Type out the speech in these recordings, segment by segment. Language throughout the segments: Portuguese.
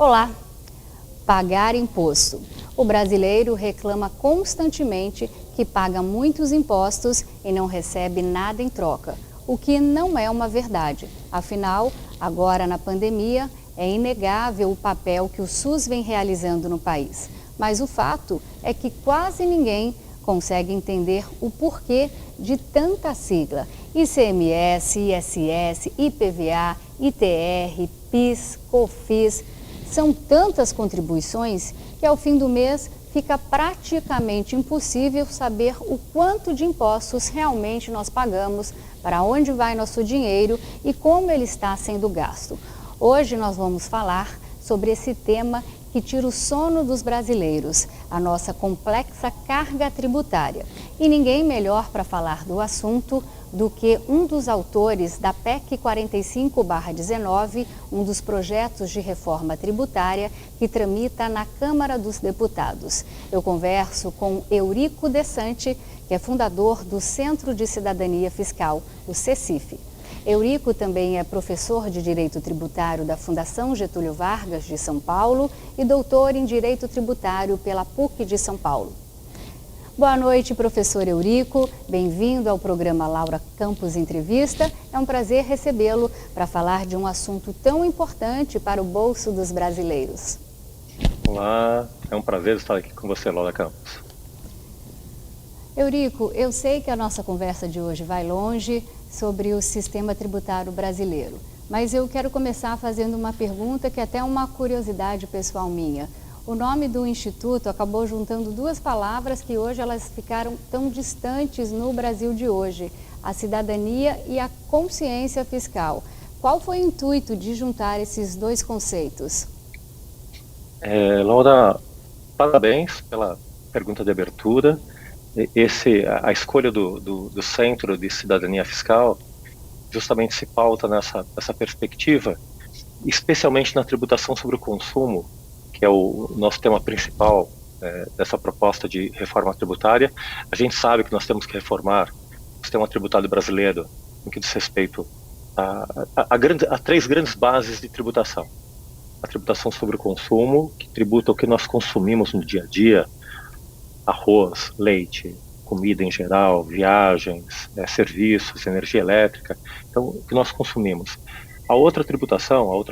Olá! Pagar imposto. O brasileiro reclama constantemente que paga muitos impostos e não recebe nada em troca, o que não é uma verdade. Afinal, agora na pandemia, é inegável o papel que o SUS vem realizando no país. Mas o fato é que quase ninguém consegue entender o porquê de tanta sigla. ICMS, ISS, IPVA, ITR, PIS, COFINS. São tantas contribuições que ao fim do mês fica praticamente impossível saber o quanto de impostos realmente nós pagamos, para onde vai nosso dinheiro e como ele está sendo gasto. Hoje nós vamos falar sobre esse tema que tira o sono dos brasileiros, a nossa complexa carga tributária. E ninguém melhor para falar do assunto do que um dos autores da PEC 45/19, um dos projetos de reforma tributária que tramita na Câmara dos Deputados. Eu converso com Eurico Desante, que é fundador do Centro de Cidadania Fiscal, o CECIF. Eurico também é professor de Direito Tributário da Fundação Getúlio Vargas de São Paulo e doutor em Direito Tributário pela PUC de São Paulo. Boa noite, professor Eurico. Bem-vindo ao programa Laura Campos Entrevista. É um prazer recebê-lo para falar de um assunto tão importante para o bolso dos brasileiros. Olá, é um prazer estar aqui com você, Laura Campos. Eurico, eu sei que a nossa conversa de hoje vai longe sobre o sistema tributário brasileiro, mas eu quero começar fazendo uma pergunta que é até uma curiosidade pessoal minha. O nome do Instituto acabou juntando duas palavras que hoje elas ficaram tão distantes no Brasil de hoje, a cidadania e a consciência fiscal. Qual foi o intuito de juntar esses dois conceitos? Laura, parabéns pela pergunta de abertura. A escolha do Centro de Cidadania Fiscal justamente se pauta nessa perspectiva, especialmente na tributação sobre o consumo, que é o nosso tema principal dessa proposta de reforma tributária. A gente sabe que nós temos que reformar o sistema tributário brasileiro no que diz respeito a três grandes bases de tributação. A tributação sobre o consumo, que tributa o que nós consumimos no dia a dia, arroz, leite, comida em geral, viagens, serviços, energia elétrica, então o que nós consumimos. A outra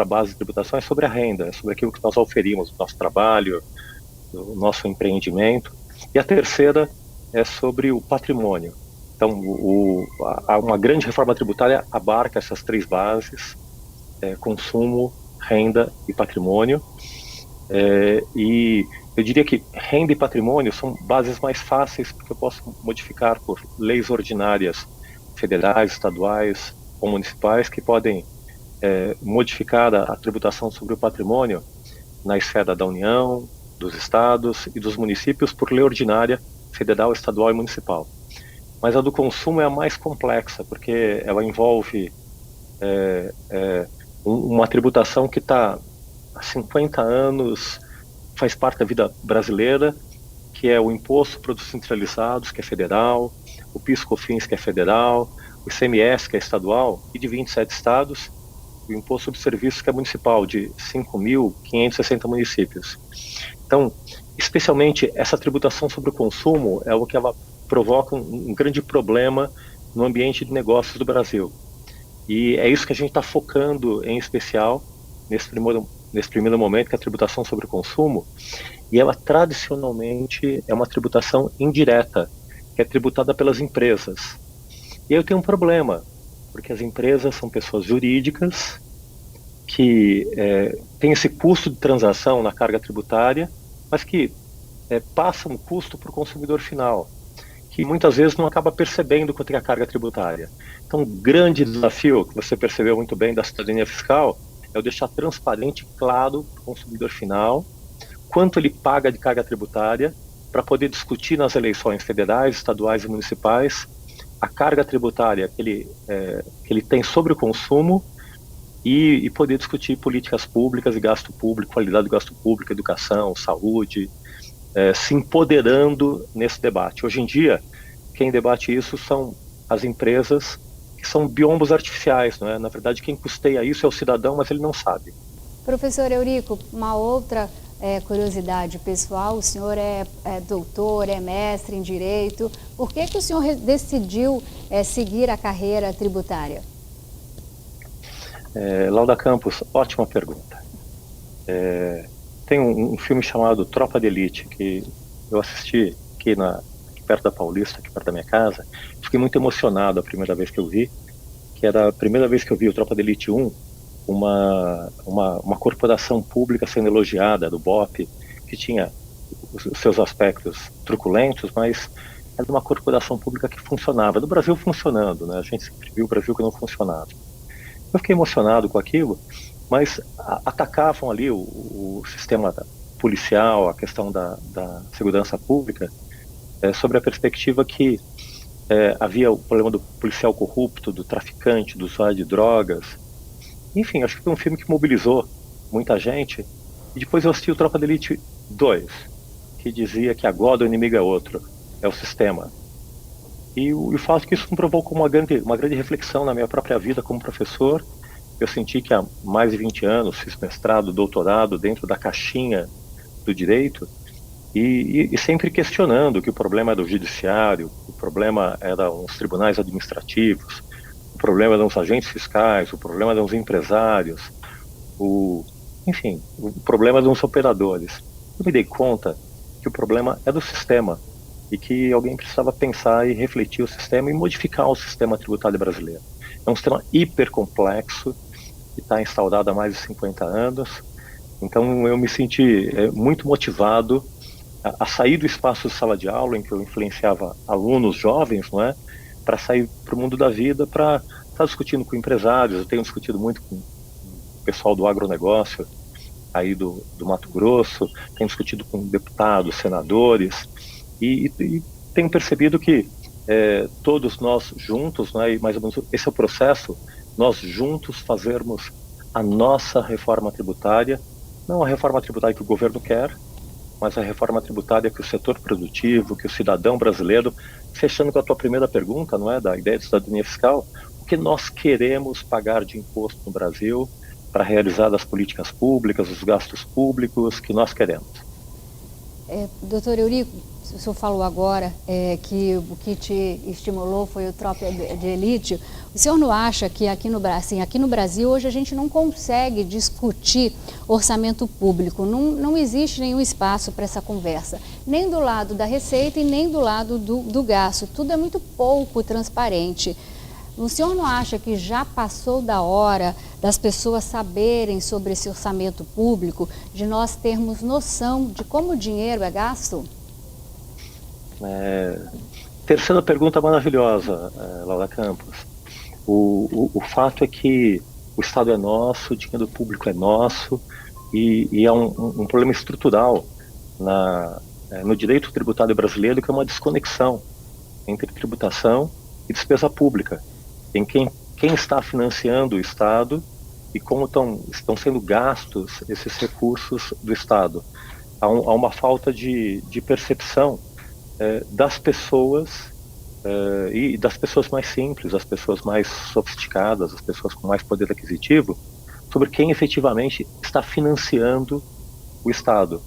base de tributação é sobre a renda, é sobre aquilo que nós oferimos, o nosso trabalho, o nosso empreendimento. E a terceira é sobre o patrimônio. Então, uma grande reforma tributária abarca essas três bases, consumo, renda e patrimônio. E eu diria que renda e patrimônio são bases mais fáceis, porque eu posso modificar por leis ordinárias federais, estaduais ou municipais que podem modificar a tributação sobre o patrimônio na esfera da União, dos estados e dos municípios por lei ordinária federal, estadual e municipal. Mas a do consumo é a mais complexa, porque ela envolve uma tributação que está há 50 anos, faz parte da vida brasileira, que é o Imposto sobre Produtos Centralizados, que é federal, o PIS/COFINS, que é federal, o ICMS, que é estadual, e de 27 estados, o Imposto sobre Serviços, que é municipal, de 5.560 municípios. Então, especialmente essa tributação sobre o consumo é o que ela provoca um grande problema no ambiente de negócios do Brasil. E é isso que a gente está focando em especial nesse primeiro momento, que é a tributação sobre o consumo, e ela tradicionalmente é uma tributação indireta, que é tributada pelas empresas. E aí eu tenho um problema, porque as empresas são pessoas jurídicas que têm esse custo de transação na carga tributária, mas que passam o custo para o consumidor final, que muitas vezes não acaba percebendo quanto é a carga tributária. Então, o grande desafio, que você percebeu muito bem, da cidadania fiscal, é o deixar transparente e claro para o consumidor final quanto ele paga de carga tributária, para poder discutir nas eleições federais, estaduais e municipais a carga tributária que ele tem sobre o consumo e poder discutir políticas públicas e gasto público, qualidade do gasto público, educação, saúde, se empoderando nesse debate. Hoje em dia, quem debate isso são as empresas, que são biombos artificiais, não é? Na verdade, quem custeia isso é o cidadão, mas ele não sabe. Professor Eurico, uma outra curiosidade pessoal, o senhor é doutor, é mestre em Direito. Por que o senhor decidiu seguir a carreira tributária? Lauda Campos, ótima pergunta. Tem um filme chamado Tropa de Elite, que eu assisti aqui perto da Paulista, aqui perto da minha casa. Fiquei muito emocionado a primeira vez que eu vi, que era a primeira vez que eu vi o Tropa de Elite 1, uma corporação pública sendo elogiada, do BOP, que tinha os seus aspectos truculentos, mas era uma corporação pública que funcionava. No Brasil funcionando, né? A gente sempre viu o Brasil que não funcionava. Eu fiquei emocionado com aquilo, mas atacavam ali o sistema policial, a questão da segurança pública, sobre a perspectiva que havia o problema do policial corrupto, do traficante, do usuário de drogas. Enfim, acho que foi um filme que mobilizou muita gente. E depois eu assisti o Tropa de Elite 2, que dizia que agora o inimigo é outro, é o sistema. E o fato é que isso me provocou uma grande reflexão na minha própria vida como professor. Eu senti que há mais de 20 anos fiz mestrado, doutorado dentro da caixinha do direito e sempre questionando que o problema era o judiciário, o problema eram os tribunais administrativos, o problema eram os agentes fiscais, o problema eram os empresários, enfim, o problema eram os operadores. Eu me dei conta que o problema é do sistema e que alguém precisava pensar e refletir o sistema e modificar o sistema tributário brasileiro. É um sistema hipercomplexo que está instaurado há mais de 50 anos. Então eu me senti muito motivado a sair do espaço de sala de aula em que eu influenciava alunos jovens, não é, para sair para o mundo da vida, para estar discutindo com empresários. Eu tenho discutido muito com o pessoal do agronegócio aí do Mato Grosso, tenho discutido com deputados, senadores e tenho percebido que todos nós juntos, né, e mais ou menos esse é o processo, nós juntos fazermos a nossa reforma tributária, não a reforma tributária que o governo quer, mas a reforma tributária que o setor produtivo, que o cidadão brasileiro, fechando com a tua primeira pergunta, não é, da ideia de cidadania fiscal, o que nós queremos pagar de imposto no Brasil para realizar as políticas públicas, os gastos públicos que nós queremos. Doutor Eurico, o senhor falou agora que o que te estimulou foi o Tropa de Elite. O senhor não acha que aqui no Brasil hoje a gente não consegue discutir orçamento público? Não existe nenhum espaço para essa conversa, nem do lado da receita e nem do lado do gasto. Tudo é muito pouco transparente. O senhor não acha que já passou da hora das pessoas saberem sobre esse orçamento público, de nós termos noção de como o dinheiro é gasto? Terceira pergunta maravilhosa, Laura Campos. O fato é que o Estado é nosso, o dinheiro público é nosso e é um problema estrutural no direito tributário brasileiro, que é uma desconexão entre tributação e despesa pública, em quem está financiando o Estado e como estão sendo gastos esses recursos do Estado. Há uma falta de percepção das pessoas e das pessoas mais simples, das pessoas mais sofisticadas, das pessoas com mais poder aquisitivo, sobre quem efetivamente está financiando o Estado.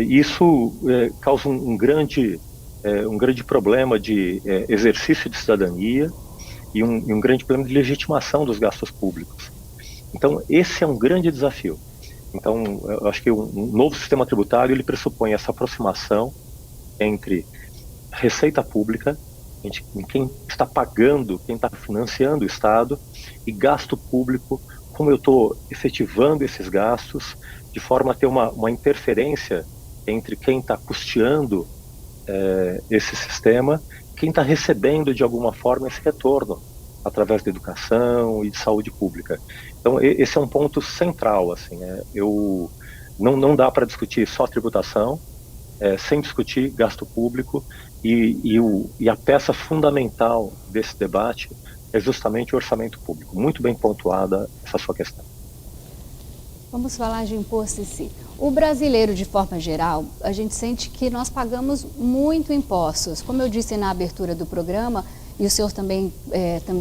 Isso causa um grande problema de exercício de cidadania e um grande problema de legitimação dos gastos públicos. Então, esse é um grande desafio. Então, eu acho que um novo sistema tributário ele pressupõe essa aproximação entre receita pública, em quem está pagando, quem está financiando o Estado, e gasto público, como eu estou efetivando esses gastos, de forma a ter uma interferência entre quem está custeando esse sistema, quem está recebendo de alguma forma esse retorno, através da educação e de saúde pública. Então, esse é um ponto central. Assim, não dá para discutir só tributação, sem discutir gasto público, e a peça fundamental desse debate é justamente o orçamento público. Muito bem pontuada essa sua questão. Vamos falar de imposto em si. O brasileiro, de forma geral, a gente sente que nós pagamos muito impostos. Como eu disse na abertura do programa, e o senhor também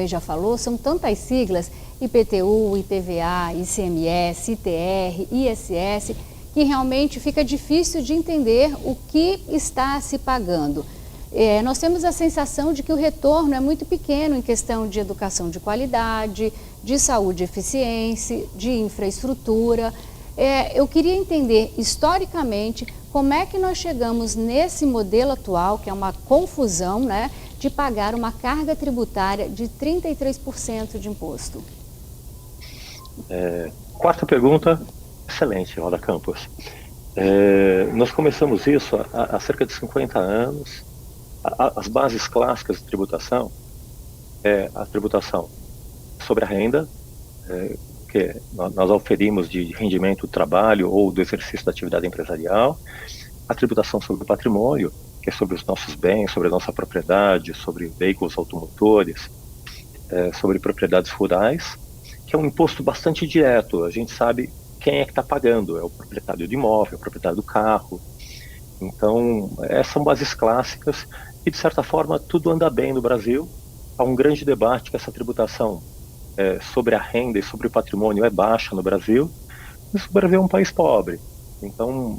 já falou, são tantas siglas, IPTU, IPVA, ICMS, ITR, ISS, que realmente fica difícil de entender o que está se pagando. Nós temos a sensação de que o retorno é muito pequeno em questão de educação de qualidade, de saúde e eficiência, de infraestrutura. Eu queria entender, historicamente, como é que nós chegamos nesse modelo atual, que é uma confusão, né, de pagar uma carga tributária de 33% de imposto. Quarta pergunta, excelente, Roda Campos. Nós começamos isso há cerca de 50 anos. As bases clássicas de tributação é a tributação sobre a renda, que nós oferimos de rendimento do trabalho ou do exercício da atividade empresarial, a tributação sobre o patrimônio, que é sobre os nossos bens, sobre a nossa propriedade, sobre veículos automotores, sobre propriedades rurais, que é um imposto bastante direto. A gente sabe quem é que está pagando, é o proprietário do imóvel, é o proprietário do carro. Então, essas são bases clássicas e, de certa forma, tudo anda bem no Brasil. Há um grande debate que essa tributação sobre a renda e sobre o patrimônio é baixa no Brasil, mas o Brasil é um país pobre. Então,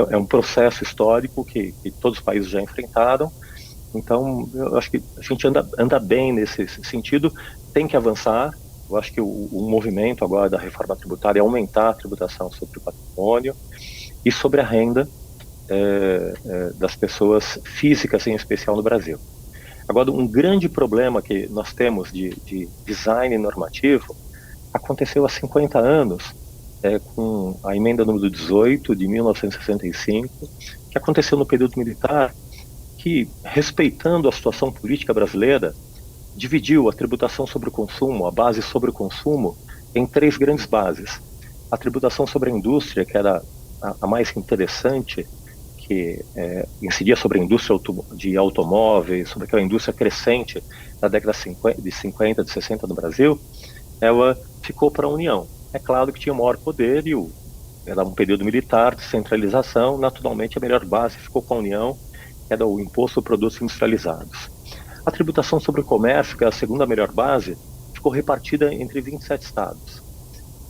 é um processo histórico que todos os países já enfrentaram. Então, eu acho que a gente anda bem nesse sentido, tem que avançar. Eu acho que o movimento agora da reforma tributária é aumentar a tributação sobre o patrimônio e sobre a renda das pessoas físicas, em especial no Brasil. Agora, um grande problema que nós temos de design normativo aconteceu há 50 anos, com a emenda número 18 de 1965, que aconteceu no período militar, que, respeitando a situação política brasileira, dividiu a tributação sobre o consumo, a base sobre o consumo, em 3 grandes bases. A tributação sobre a indústria, que era a mais interessante, que incidia sobre a indústria de automóveis, sobre aquela indústria crescente da década de 50, de 60 no Brasil, ela ficou para a União. É claro que tinha maior poder e era um período militar de centralização, naturalmente a melhor base ficou com a União, que era o Imposto sobre Produtos Industrializados. A tributação sobre o comércio, que é a segunda melhor base, ficou repartida entre 27 estados.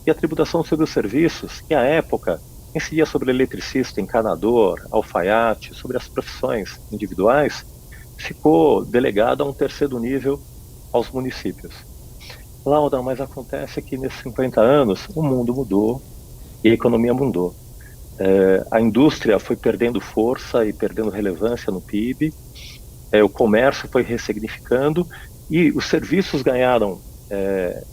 E a tributação sobre os serviços, que à época incidia sobre eletricista, encanador, alfaiate, sobre as profissões individuais, ficou delegada a um terceiro nível aos municípios. Laura, mas acontece que nesses 50 anos o mundo mudou e a economia mudou. A indústria foi perdendo força e perdendo relevância no PIB, o comércio foi ressignificando e os serviços ganharam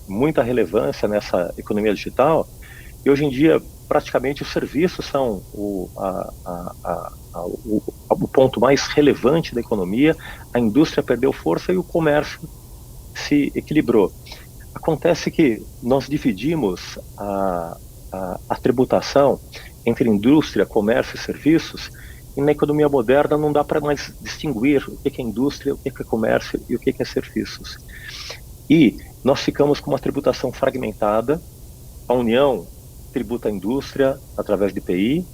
muita relevância nessa economia digital, e hoje em dia praticamente os serviços são o ponto mais relevante da economia. A indústria perdeu força e o comércio se equilibrou. Acontece que nós dividimos a tributação entre indústria, comércio e serviços, e na economia moderna não dá para mais distinguir o que é indústria, o que é comércio e o que é serviços. E nós ficamos com uma tributação fragmentada. A União tributa a indústria através do IPI,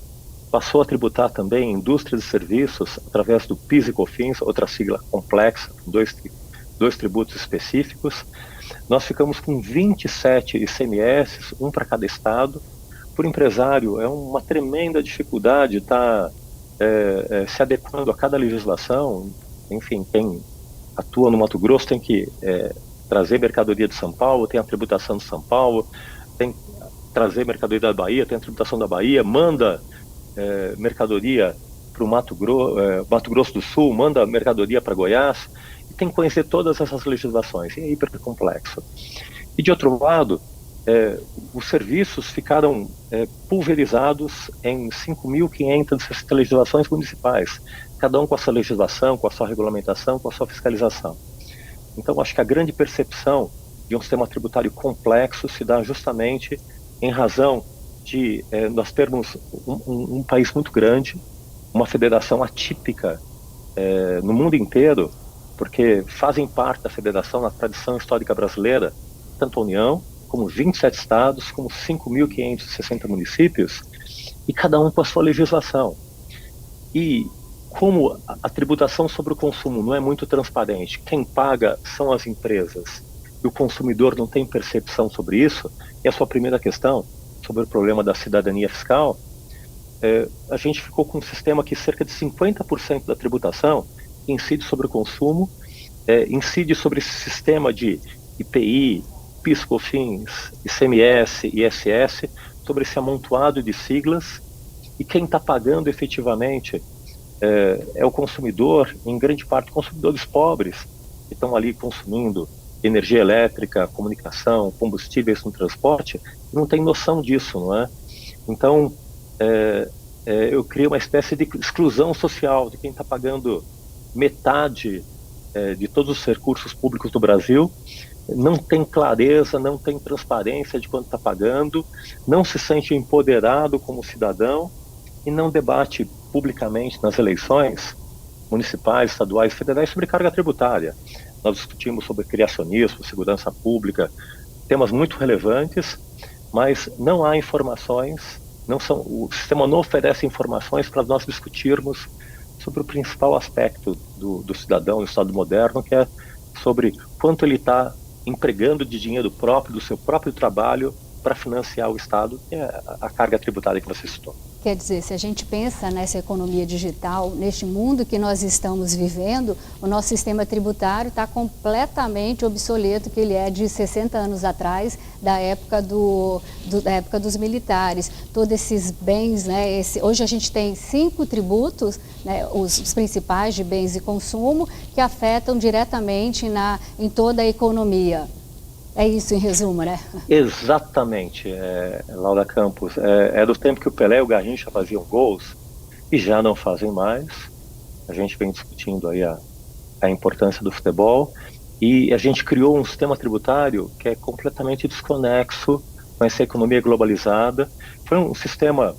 passou a tributar também indústrias e serviços através do PIS e COFINS, outra sigla complexa, com dois tributos específicos. Nós ficamos com 27 ICMS, um para cada estado. Por empresário, é uma tremenda dificuldade estar se adequando a cada legislação. Enfim, quem atua no Mato Grosso tem que trazer mercadoria de São Paulo, tem a tributação de São Paulo, tem que trazer mercadoria da Bahia, tem a tributação da Bahia, manda mercadoria para o Mato Grosso do Sul, manda mercadoria para Goiás, e tem que conhecer todas essas legislações, e é hiper complexo. E de outro lado, os serviços ficaram pulverizados em 5.560 legislações municipais, cada um com a sua legislação, com a sua regulamentação, com a sua fiscalização. Então, acho que a grande percepção de um sistema tributário complexo se dá justamente em razão de nós termos um país muito grande, uma federação atípica no mundo inteiro, porque fazem parte da federação, na tradição histórica brasileira, tanto a União, como 27 estados, como 5.560 municípios, e cada um com a sua legislação. E como a tributação sobre o consumo não é muito transparente, quem paga são as empresas e o consumidor não tem percepção sobre isso, e a sua primeira questão sobre o problema da cidadania fiscal, a gente ficou com um sistema que cerca de 50% da tributação incide sobre o consumo, incide sobre esse sistema de IPI, PIS/COFINS, ICMS, ISS, sobre esse amontoado de siglas, e quem está pagando efetivamente é o consumidor, em grande parte consumidores pobres, que estão ali consumindo energia elétrica, comunicação, combustíveis no transporte, e não tem noção disso, não é? Então, eu criei uma espécie de exclusão social de quem está pagando metade de todos os recursos públicos do Brasil, não tem clareza, não tem transparência de quanto está pagando, não se sente empoderado como cidadão e não debate publicamente nas eleições municipais, estaduais, federais sobre carga tributária. Nós discutimos sobre criacionismo, segurança pública, temas muito relevantes, mas não há informações, o sistema não oferece informações para nós discutirmos sobre o principal aspecto do cidadão no Estado moderno, que é sobre quanto ele está empregando de dinheiro próprio, do seu próprio trabalho, para financiar o Estado, que é a carga tributária que você citou. Quer dizer, se a gente pensa nessa economia digital, neste mundo que nós estamos vivendo, o nosso sistema tributário está completamente obsoleto, que ele é de 60 anos atrás, da época, da época dos militares. Todos esses bens, né, hoje a gente tem 5 tributos, né, os principais de bens e consumo, que afetam diretamente em toda a economia. É isso em resumo, né? Exatamente, Laura Campos. É do tempo que o Pelé e o Garrincha faziam gols e já não fazem mais. A gente vem discutindo aí a importância do futebol e a gente criou um sistema tributário que é completamente desconexo com essa economia globalizada. Foi um sistema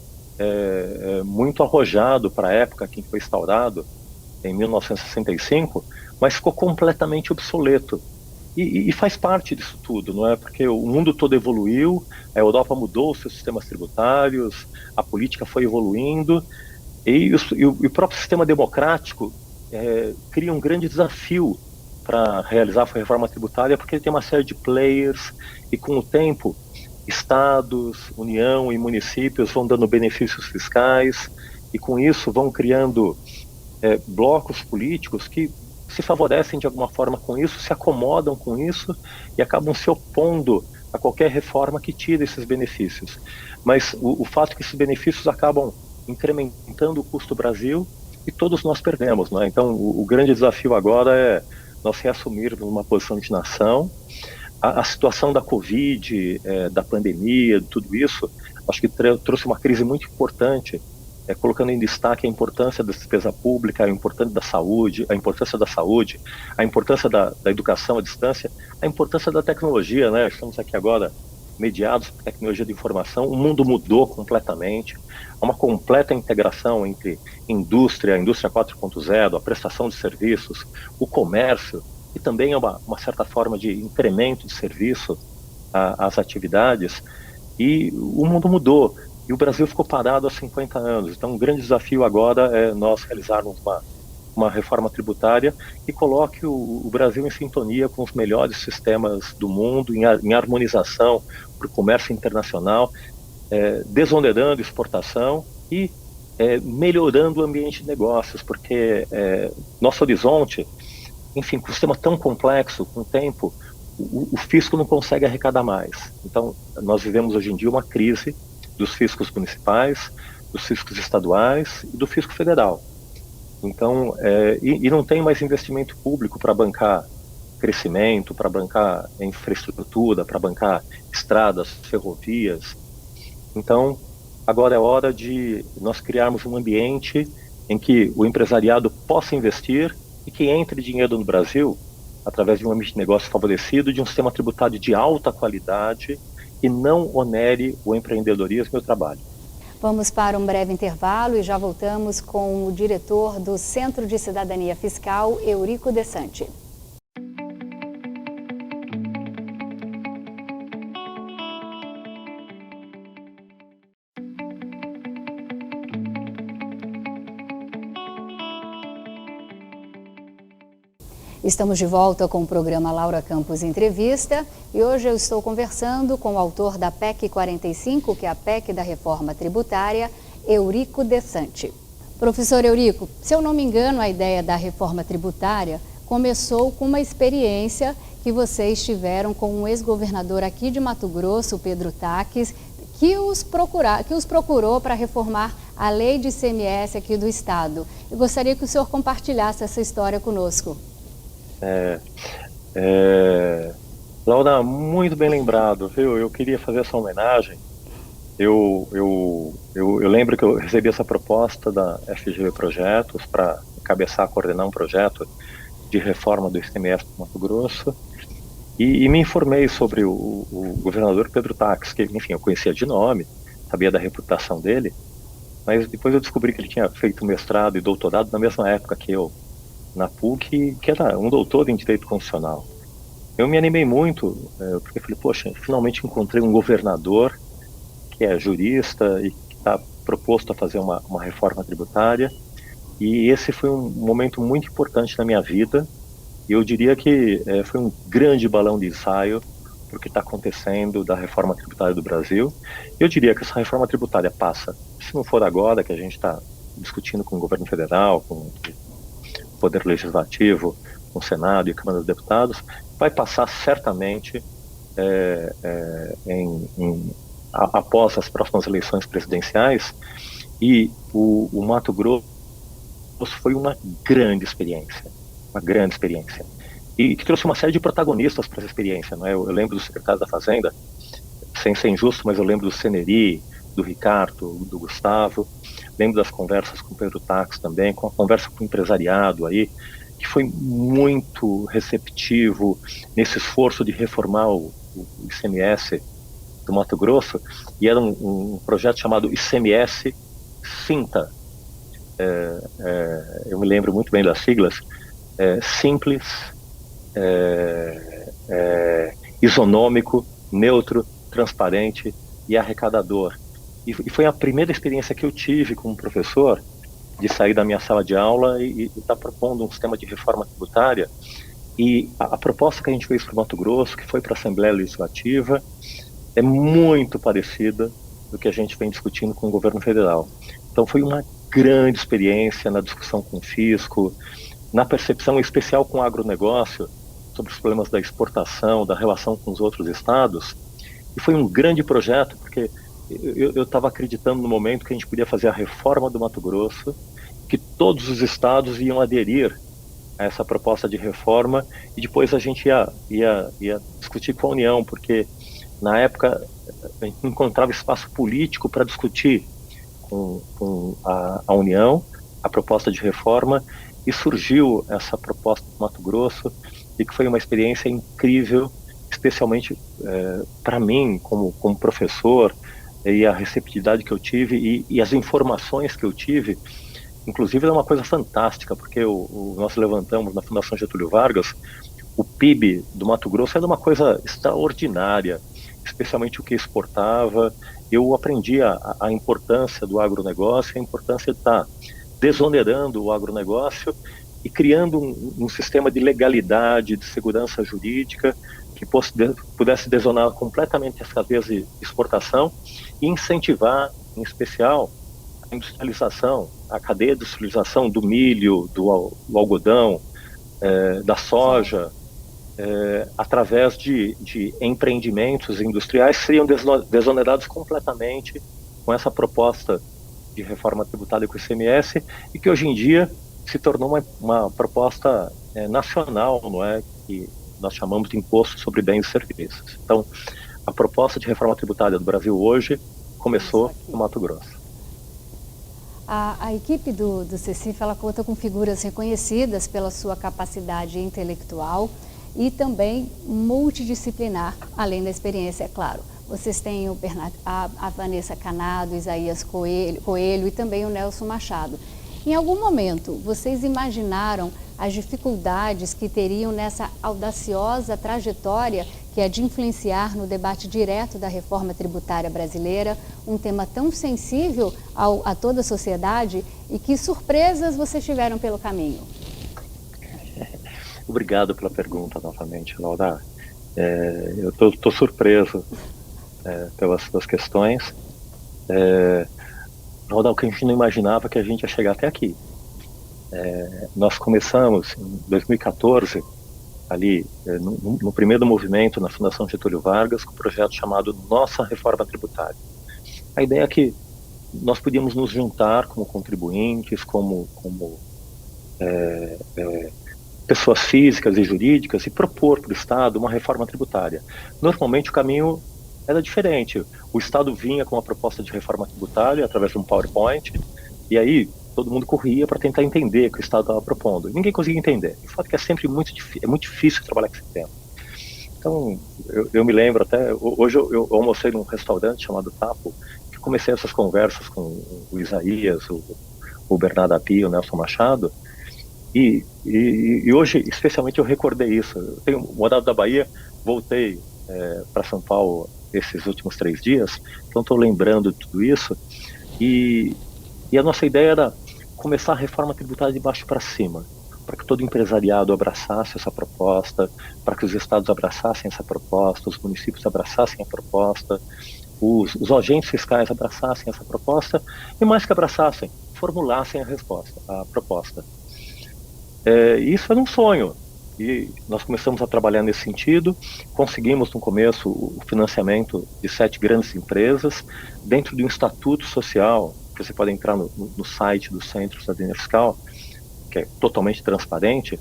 muito arrojado para a época que foi instaurado, em 1965, mas ficou completamente obsoleto. E faz parte disso tudo, não é? Porque o mundo todo evoluiu, a Europa mudou os seus sistemas tributários, a política foi evoluindo, e o próprio sistema democrático cria um grande desafio para realizar a reforma tributária, porque ele tem uma série de players, e com o tempo, estados, União e municípios vão dando benefícios fiscais, e com isso vão criando blocos políticos que se favorecem de alguma forma com isso, se acomodam com isso e acabam se opondo a qualquer reforma que tire esses benefícios. Mas o fato é que esses benefícios acabam incrementando o custo do Brasil e todos nós perdemos, né? Então, o grande desafio agora é nós reassumirmos uma posição de nação. A situação da Covid, da pandemia, de tudo isso, acho que trouxe uma crise muito importante, colocando em destaque a importância da despesa pública, a importância da saúde, a importância da educação à distância, a importância da tecnologia, né? Estamos aqui agora mediados por tecnologia de informação, o mundo mudou completamente, há uma completa integração entre indústria 4.0, a prestação de serviços, o comércio, e também é uma certa forma de incremento de serviço às atividades, e o mundo mudou. E o Brasil ficou parado há 50 anos. Então, um grande desafio agora é nós realizarmos uma reforma tributária que coloque o Brasil em sintonia com os melhores sistemas do mundo, em harmonização para o comércio internacional, desonerando exportação e melhorando o ambiente de negócios, porque nosso horizonte, enfim, com um sistema tão complexo, com o tempo, o fisco não consegue arrecadar mais. Então, nós vivemos hoje em dia uma crise dos fiscos municipais, dos fiscos estaduais e do fisco federal. Então, e não tem mais investimento público para bancar crescimento, para bancar infraestrutura, para bancar estradas, ferrovias. Então, agora é hora de nós criarmos um ambiente em que o empresariado possa investir e que entre dinheiro no Brasil através de um ambiente de negócio favorecido, de um sistema tributário de alta qualidade e não onere o empreendedorismo e o trabalho. Vamos para um breve intervalo e já voltamos com o diretor do Centro de Cidadania Fiscal, Eurico Desante. Estamos de volta com o programa Laura Campos Entrevista e hoje eu estou conversando com o autor da PEC 45, que é a PEC da Reforma Tributária, Eurico Dessante. Professor Eurico, se eu não me engano, a ideia da reforma tributária começou com uma experiência que vocês tiveram com um ex-governador aqui de Mato Grosso, Pedro Taques, que os procurou para reformar a lei de ICMS aqui do Estado. Eu gostaria que o senhor compartilhasse essa história conosco. Laura, muito bem lembrado, viu? Eu queria fazer essa homenagem. Eu lembro que eu recebi essa proposta da FGV Projetos para coordenar um projeto de reforma do ICMS do Mato Grosso e me informei sobre o governador Pedro Taques, que, enfim, eu conhecia de nome, sabia da reputação dele, mas depois eu descobri que ele tinha feito mestrado e doutorado na mesma época que eu, na PUC, que era um doutor em Direito Constitucional. Eu me animei muito, porque falei, poxa, finalmente encontrei um governador que é jurista e que está proposto a fazer uma reforma tributária, e esse foi um momento muito importante na minha vida, e eu diria que foi um grande balão de ensaio para o que está acontecendo da reforma tributária do Brasil. Eu diria que essa reforma tributária passa, se não for agora, que a gente está discutindo com o governo federal, com o Poder Legislativo, com o Senado e a Câmara dos Deputados, vai passar certamente após as próximas eleições presidenciais, e o Mato Grosso foi uma grande experiência, e que trouxe uma série de protagonistas para essa experiência, não é? Eu lembro do secretário da Fazenda, sem ser injusto, mas eu lembro do Ceneri, do Ricardo, do Gustavo, lembro das conversas com o Pedro Taques também, com a conversa com o empresariado aí, que foi muito receptivo nesse esforço de reformar o ICMS do Mato Grosso, e era um projeto chamado ICMS Sinta. Eu me lembro muito bem das siglas, simples, isonômico, neutro, transparente e arrecadador. E foi a primeira experiência que eu tive como professor de sair da minha sala de aula e estar propondo um sistema de reforma tributária. E a proposta que a gente fez para o Mato Grosso, que foi para a Assembleia Legislativa, é muito parecida do que a gente vem discutindo com o governo federal. Então foi uma grande experiência na discussão com o fisco, na percepção especial com o agronegócio sobre os problemas da exportação, da relação com os outros estados. E foi um grande projeto, porque eu estava acreditando no momento que a gente podia fazer a reforma do Mato Grosso, que todos os estados iam aderir a essa proposta de reforma, e depois a gente ia discutir com a União, porque na época a gente não encontrava espaço político para discutir com a União a proposta de reforma, e surgiu essa proposta do Mato Grosso, e que foi uma experiência incrível, especialmente para mim, como professor, e a receptividade que eu tive e as informações que eu tive. Inclusive é uma coisa fantástica, porque nós levantamos na Fundação Getúlio Vargas, o PIB do Mato Grosso era uma coisa extraordinária, especialmente o que exportava. Eu aprendi a importância do agronegócio, a importância de estar desonerando o agronegócio e criando um sistema de legalidade, de segurança jurídica, que pudesse desonar completamente as cadeias de exportação e incentivar, em especial, a industrialização, a cadeia de industrialização do milho, do algodão, da soja, através de empreendimentos industriais que seriam desonerados completamente com essa proposta de reforma tributária com o ICMS, e que hoje em dia se tornou uma proposta nacional, não é? Que nós chamamos de Imposto sobre Bens e Serviços. Então, a proposta de reforma tributária do Brasil hoje começou no Mato Grosso. A equipe do CECIF, ela conta com figuras reconhecidas pela sua capacidade intelectual e também multidisciplinar, além da experiência, é claro. Vocês têm a Vanessa Canado, Isaías Coelho e também o Nelson Machado. Em algum momento, vocês imaginaram as dificuldades que teriam nessa audaciosa trajetória que é de influenciar no debate direto da reforma tributária brasileira, um tema tão sensível a toda a sociedade, e que surpresas vocês tiveram pelo caminho? Obrigado pela pergunta novamente, Laura. Eu estou surpreso pelas suas questões. Laura, o que a gente não imaginava que a gente ia chegar até aqui. Nós começamos em 2014, ali no primeiro movimento na Fundação Getúlio Vargas, com um projeto chamado Nossa Reforma Tributária. A ideia é que nós podíamos nos juntar como contribuintes, como pessoas físicas e jurídicas e propor para o Estado uma reforma tributária. Normalmente o caminho era diferente. O Estado vinha com uma proposta de reforma tributária através de um PowerPoint e aí todo mundo corria para tentar entender o que o Estado estava propondo. E ninguém conseguia entender. O fato é que é sempre muito difícil trabalhar com esse tema. Então, eu me lembro até, hoje eu almocei num restaurante chamado Tapo, que comecei essas conversas com o Isaías, o Bernardo Api, o Nelson Machado, e hoje, especialmente, eu recordei isso. Eu tenho morado da Bahia, voltei para São Paulo esses últimos 3 dias, então estou lembrando de tudo isso, e a nossa ideia era começar a reforma tributária de baixo para cima, para que todo empresariado abraçasse essa proposta, para que os estados abraçassem essa proposta, os municípios abraçassem a proposta, os agentes fiscais abraçassem essa proposta, e mais que abraçassem, formulassem a proposta. Isso era um sonho, e nós começamos a trabalhar nesse sentido, conseguimos no começo o financiamento de 7 grandes empresas, dentro de um estatuto social, que você pode entrar no site do Centro de Cidadania Fiscal, que é totalmente transparente,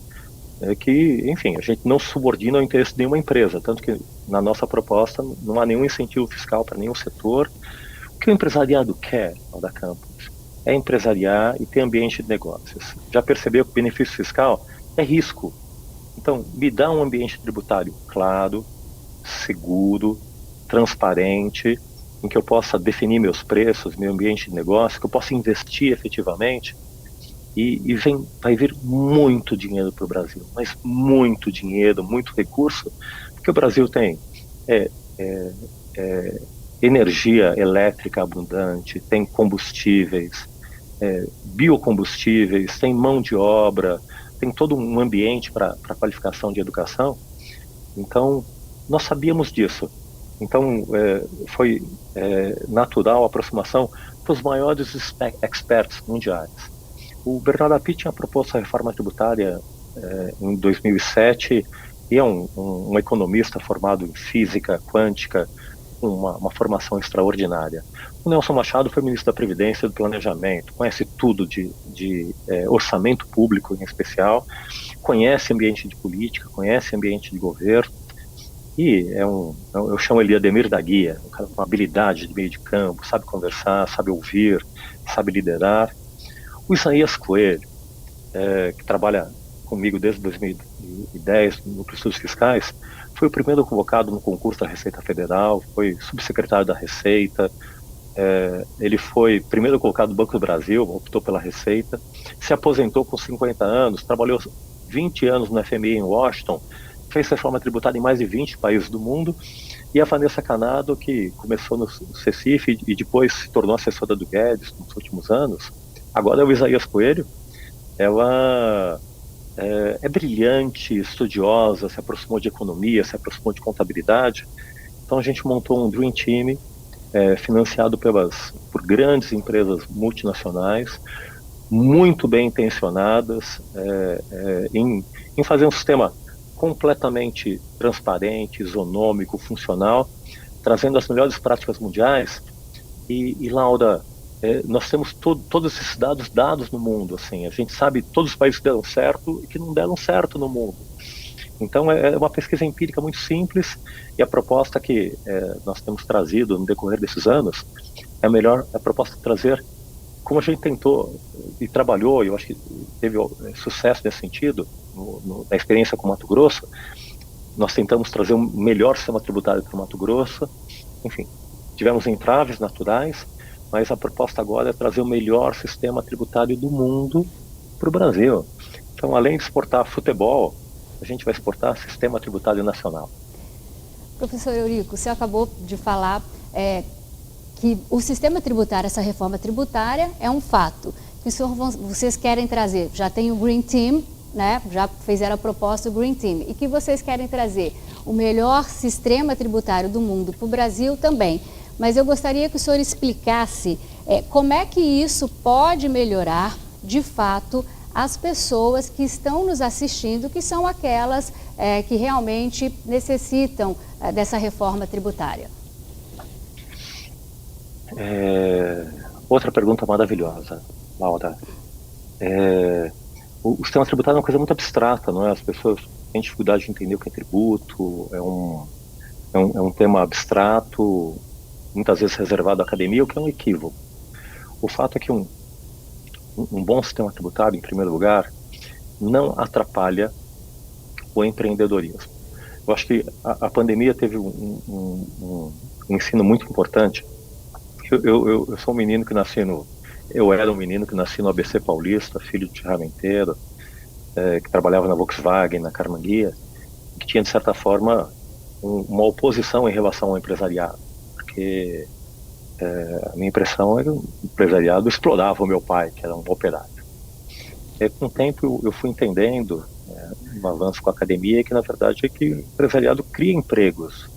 que, enfim, a gente não subordina o interesse de nenhuma empresa, tanto que na nossa proposta não há nenhum incentivo fiscal para nenhum setor. O que o empresariado quer, Laura Campos, é empresariar e ter ambiente de negócios. Já percebeu que o benefício fiscal é risco. Então, me dá um ambiente tributário claro, seguro, transparente, em que eu possa definir meus preços, meu ambiente de negócio, que eu possa investir efetivamente, e vai vir muito dinheiro para o Brasil, mas muito dinheiro, muito recurso, porque o Brasil tem energia elétrica abundante, tem combustíveis, biocombustíveis, tem mão de obra, tem todo um ambiente para qualificação de educação. Então, nós sabíamos disso. Então, foi natural a aproximação para os maiores experts mundiais. O Bernardo Api tinha proposto a reforma tributária em 2007 e é um economista formado em física quântica, com uma formação extraordinária. O Nelson Machado foi ministro da Previdência e do Planejamento, conhece tudo de orçamento público em especial, conhece ambiente de política, conhece ambiente de governo, e eu chamo ele de Ademir da Guia, um cara com habilidade de meio de campo, sabe conversar, sabe ouvir, sabe liderar. O Isaías Coelho, que trabalha comigo desde 2010 no Estudos Fiscais, foi o primeiro convocado no concurso da Receita Federal, foi subsecretário da Receita, ele foi primeiro colocado no Banco do Brasil, optou pela Receita, se aposentou com 50 anos, trabalhou 20 anos no FMI em Washington, fez reforma tributária em mais de 20 países do mundo, e a Vanessa Canado, que começou no Cecife e depois se tornou assessora do Guedes nos últimos anos, agora é o Isaías Coelho. Ela é brilhante, estudiosa, se aproximou de economia, se aproximou de contabilidade. Então a gente montou um Dream Team financiado por grandes empresas multinacionais, muito bem intencionadas, em fazer um sistema completamente transparente, isonômico, funcional, trazendo as melhores práticas mundiais. E Laura, nós temos todos esses dados no mundo, assim, a gente sabe todos os países que deram certo e que não deram certo no mundo. Então é uma pesquisa empírica muito simples, e a proposta que nós temos trazido no decorrer desses anos é a proposta de trazer, como a gente tentou e trabalhou, e eu acho que teve sucesso nesse sentido, na experiência com Mato Grosso. Nós tentamos trazer um melhor sistema tributário para o Mato Grosso, enfim, tivemos entraves naturais, mas a proposta agora é trazer o melhor sistema tributário do mundo para o Brasil. Então, além de exportar futebol, a gente vai exportar sistema tributário nacional. Professor Eurico, você acabou de falar que o sistema tributário, essa reforma tributária, é um fato. Que vocês querem trazer, já tem o Green Team, né, já fizeram a proposta do Green Team, e que vocês querem trazer o melhor sistema tributário do mundo para o Brasil também. Mas eu gostaria que o senhor explicasse como é que isso pode melhorar, de fato, as pessoas que estão nos assistindo, que são aquelas que realmente necessitam dessa reforma tributária. Outra pergunta maravilhosa, Laura. O sistema tributário é uma coisa muito abstrata, não é? As pessoas têm dificuldade de entender o que é tributo, é um tema abstrato, muitas vezes reservado à academia, o que é um equívoco. O fato é que um bom sistema tributário, em primeiro lugar, não atrapalha o empreendedorismo. Eu acho que a pandemia teve um ensino muito importante. Eu sou um menino que nasci eu era um menino que nasci no ABC Paulista, filho de ferramenteiro, que trabalhava na Volkswagen, na Carmanguia, que tinha, de certa forma, uma oposição em relação ao empresariado, porque a minha impressão era que o empresariado explorava o meu pai, que era um operário. Com o tempo eu fui entendendo, um avanço com a academia, que na verdade é que o empresariado cria empregos.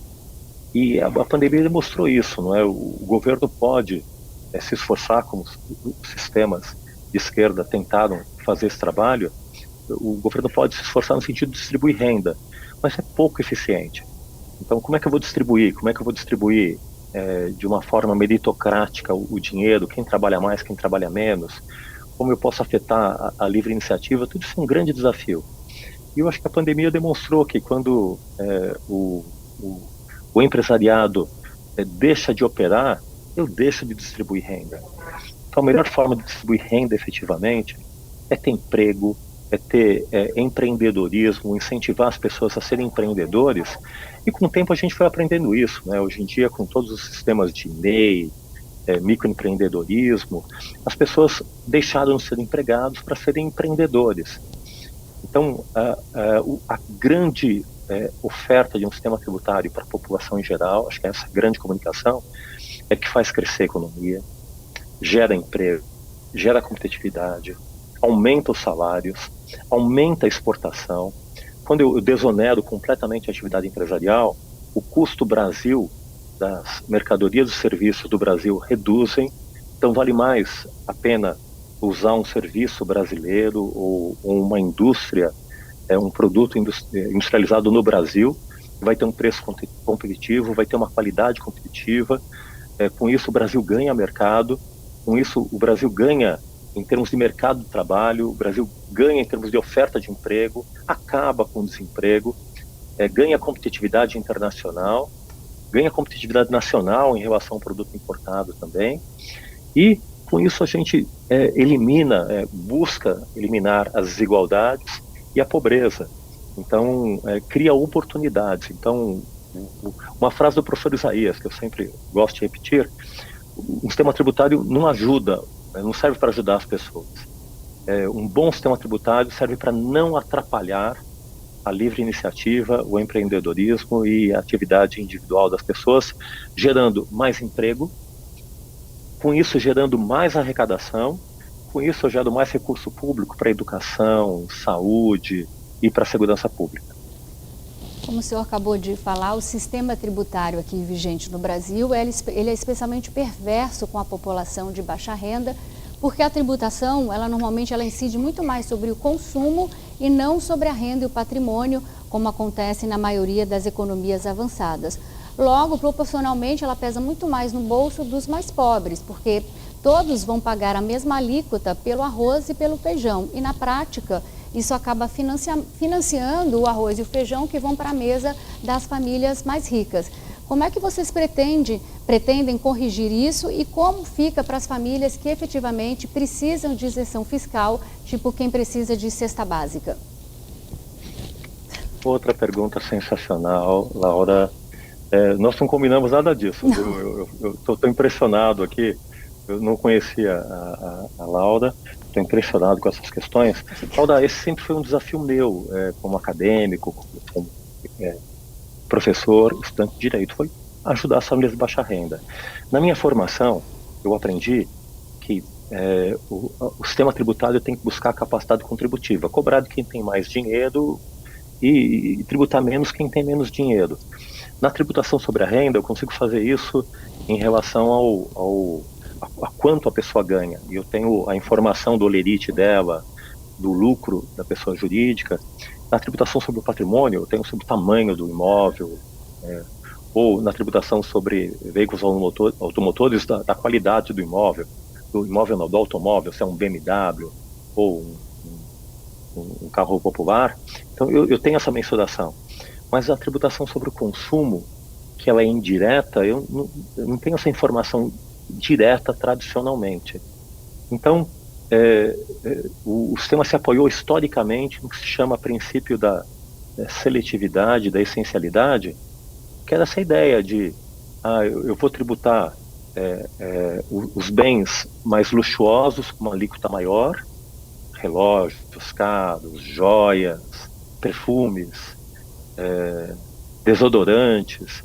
E a pandemia demonstrou isso, não é? O governo pode se esforçar, como os sistemas de esquerda tentaram fazer esse trabalho. O governo pode se esforçar no sentido de distribuir renda, mas é pouco eficiente. Então, como é que eu vou distribuir? Como é que eu vou distribuir de uma forma meritocrática o dinheiro? Quem trabalha mais, quem trabalha menos? Como eu posso afetar a livre iniciativa? Tudo isso é um grande desafio. E eu acho que a pandemia demonstrou que quando o empresariado deixa de operar, eu deixo de distribuir renda. Então, a melhor forma de distribuir renda efetivamente é ter emprego, é ter empreendedorismo, incentivar as pessoas a serem empreendedores. E com o tempo a gente foi aprendendo isso, né? Hoje em dia, com todos os sistemas de MEI, microempreendedorismo, as pessoas deixaram de ser empregados para serem empreendedores. Então, a grande oferta de um sistema tributário para a população em geral, acho que essa grande comunicação, é que faz crescer a economia, gera emprego, gera competitividade, aumenta os salários, aumenta a exportação. Quando eu desonero completamente a atividade empresarial, o custo Brasil das mercadorias e serviços do Brasil reduzem, então vale mais a pena usar um serviço brasileiro ou uma indústria, um produto industrializado no Brasil, que vai ter um preço competitivo, vai ter uma qualidade competitiva. Com isso o Brasil ganha mercado, com isso o Brasil ganha em termos de mercado de trabalho, o Brasil ganha em termos de oferta de emprego, acaba com o desemprego, ganha competitividade internacional, ganha competitividade nacional em relação ao produto importado também, e com isso a gente busca eliminar as desigualdades e a pobreza. Então, cria oportunidades. Então, uma frase do professor Isaías, que eu sempre gosto de repetir: um sistema tributário não ajuda, não serve para ajudar as pessoas. Um bom sistema tributário serve para não atrapalhar a livre iniciativa, o empreendedorismo e a atividade individual das pessoas, gerando mais emprego, com isso gerando mais arrecadação, com isso eu gero mais recurso público para educação, saúde e para a segurança pública. Como o senhor acabou de falar, o sistema tributário aqui vigente no Brasil, ele é especialmente perverso com a população de baixa renda, porque a tributação, normalmente incide muito mais sobre o consumo e não sobre a renda e o patrimônio, como acontece na maioria das economias avançadas. Logo, proporcionalmente, ela pesa muito mais no bolso dos mais pobres, porque todos vão pagar a mesma alíquota pelo arroz e pelo feijão. E, na prática, isso acaba financiando o arroz e o feijão que vão para a mesa das famílias mais ricas. Como é que vocês pretendem corrigir isso e como fica para as famílias que efetivamente precisam de isenção fiscal, tipo quem precisa de cesta básica? Outra pergunta sensacional, Laura. Nós não combinamos nada disso. Eu estou impressionado aqui. Eu não conhecia a Laura, estou impressionado com essas questões. Laura, esse sempre foi um desafio meu, como acadêmico, como professor, estudante de direito, foi ajudar as famílias de baixa renda. Na minha formação, eu aprendi que o sistema tributário tem que buscar a capacidade contributiva, cobrar de quem tem mais dinheiro e tributar menos quem tem menos dinheiro. Na tributação sobre a renda, eu consigo fazer isso em relação a quanto a pessoa ganha. E eu tenho a informação do holerite dela, do lucro da pessoa jurídica. Na tributação sobre o patrimônio, eu tenho sobre o tamanho do imóvel, ou na tributação sobre veículos automotores, da qualidade do imóvel não, do automóvel, se é um BMW ou um carro popular. Então eu tenho essa mensuração. Mas a tributação sobre o consumo, que ela é indireta, eu não tenho essa informação direta tradicionalmente. Então, o sistema se apoiou historicamente no que se chama princípio da seletividade, da essencialidade, que era essa ideia de eu vou tributar os bens mais luxuosos com uma alíquota maior, relógios caros, joias, perfumes, desodorantes,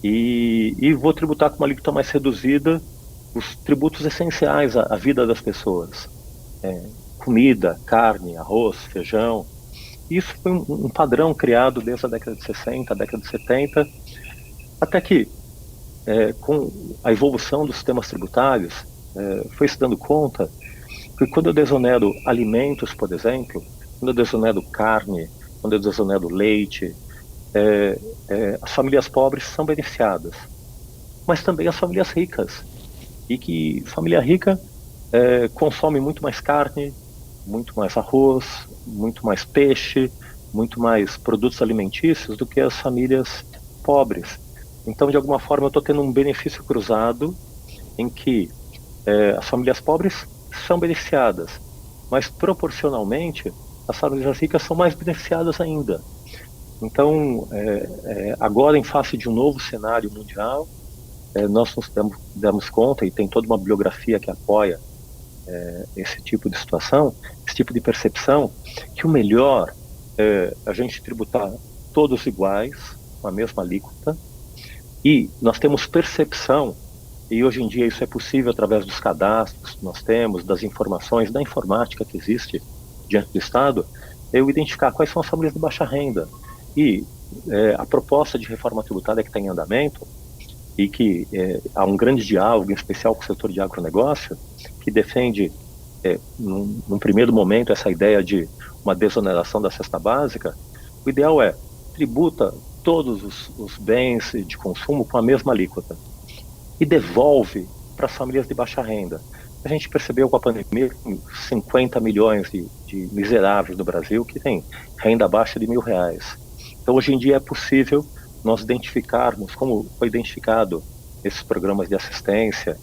e vou tributar com uma alíquota mais reduzida os tributos essenciais à vida das pessoas. Comida, carne, arroz, feijão. Isso foi um padrão criado desde a década de 60, a década de 70, até que, com a evolução dos sistemas tributários, foi se dando conta que quando eu desonero alimentos, por exemplo, quando eu desonero carne, quando eu desonero leite, as famílias pobres são beneficiadas, mas também as famílias ricas. E que família rica consome muito mais carne, muito mais arroz, muito mais peixe, muito mais produtos alimentícios do que as famílias pobres. Então, de alguma forma, eu estou tendo um benefício cruzado em que as famílias pobres são beneficiadas, mas proporcionalmente as famílias ricas são mais beneficiadas ainda. Então, agora, em face de um novo cenário mundial, nós nos damos conta, e tem toda uma bibliografia que apoia esse tipo de situação, esse tipo de percepção, que o melhor é a gente tributar todos iguais, com a mesma alíquota, e nós temos percepção, e hoje em dia isso é possível através dos cadastros que nós temos, das informações, da informática que existe diante do Estado, eu identificar quais são as famílias de baixa renda. E a proposta de reforma tributária que está em andamento, e que há um grande diálogo, em especial com o setor de agronegócio, que defende, num primeiro momento, essa ideia de uma desoneração da cesta básica. O ideal é tributa todos os bens de consumo com a mesma alíquota e devolve para as famílias de baixa renda. A gente percebeu com a pandemia 50 milhões de miseráveis no Brasil que têm renda abaixo de R$1.000. Então, hoje em dia é possível nós identificarmos, como foi identificado esses programas de assistência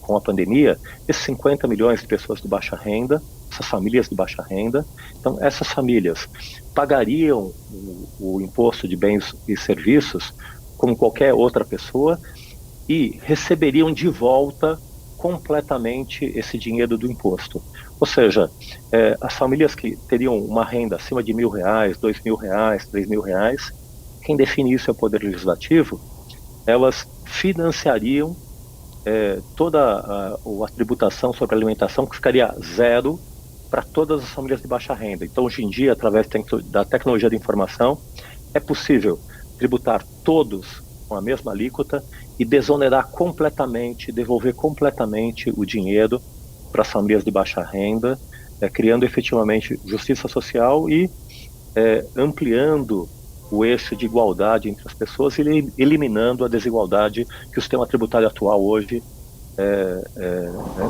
com a pandemia, esses 50 milhões de pessoas de baixa renda, essas famílias de baixa renda. Então, essas famílias pagariam o imposto de bens e serviços como qualquer outra pessoa e receberiam de volta completamente esse dinheiro do imposto. Ou seja, as famílias que teriam uma renda acima de R$1.000, R$2.000, R$3.000, quem define isso é o Poder Legislativo, elas financiariam toda a tributação sobre alimentação, que ficaria zero para todas as famílias de baixa renda. Então, hoje em dia, através da tecnologia de informação, é possível tributar todos com a mesma alíquota e desonerar completamente, devolver completamente o dinheiro para as famílias de baixa renda, criando efetivamente justiça social e ampliando o eixo de igualdade entre as pessoas e eliminando a desigualdade que o sistema tributário atual hoje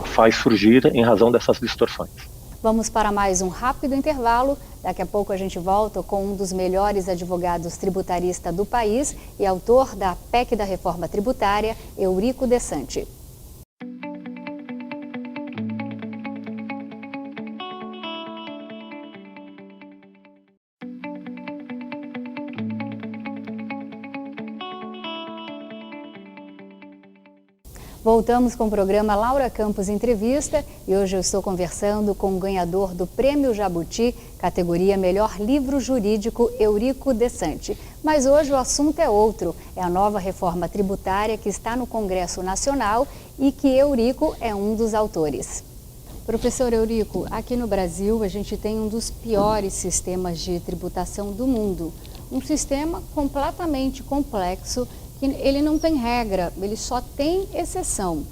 faz surgir em razão dessas distorções. Vamos para mais um rápido intervalo. Daqui a pouco a gente volta com um dos melhores advogados tributaristas do país e autor da PEC da Reforma Tributária, Eurico Dessante. Voltamos com o programa Laura Campos Entrevista e hoje eu estou conversando com o ganhador do Prêmio Jabuti, categoria Melhor Livro Jurídico, Eurico Dessante. Mas hoje o assunto é outro, é a nova reforma tributária que está no Congresso Nacional e que Eurico é um dos autores. Professor Eurico, aqui no Brasil a gente tem um dos piores sistemas de tributação do mundo. Um sistema completamente complexo, que ele não tem regra, ele só tem exceção.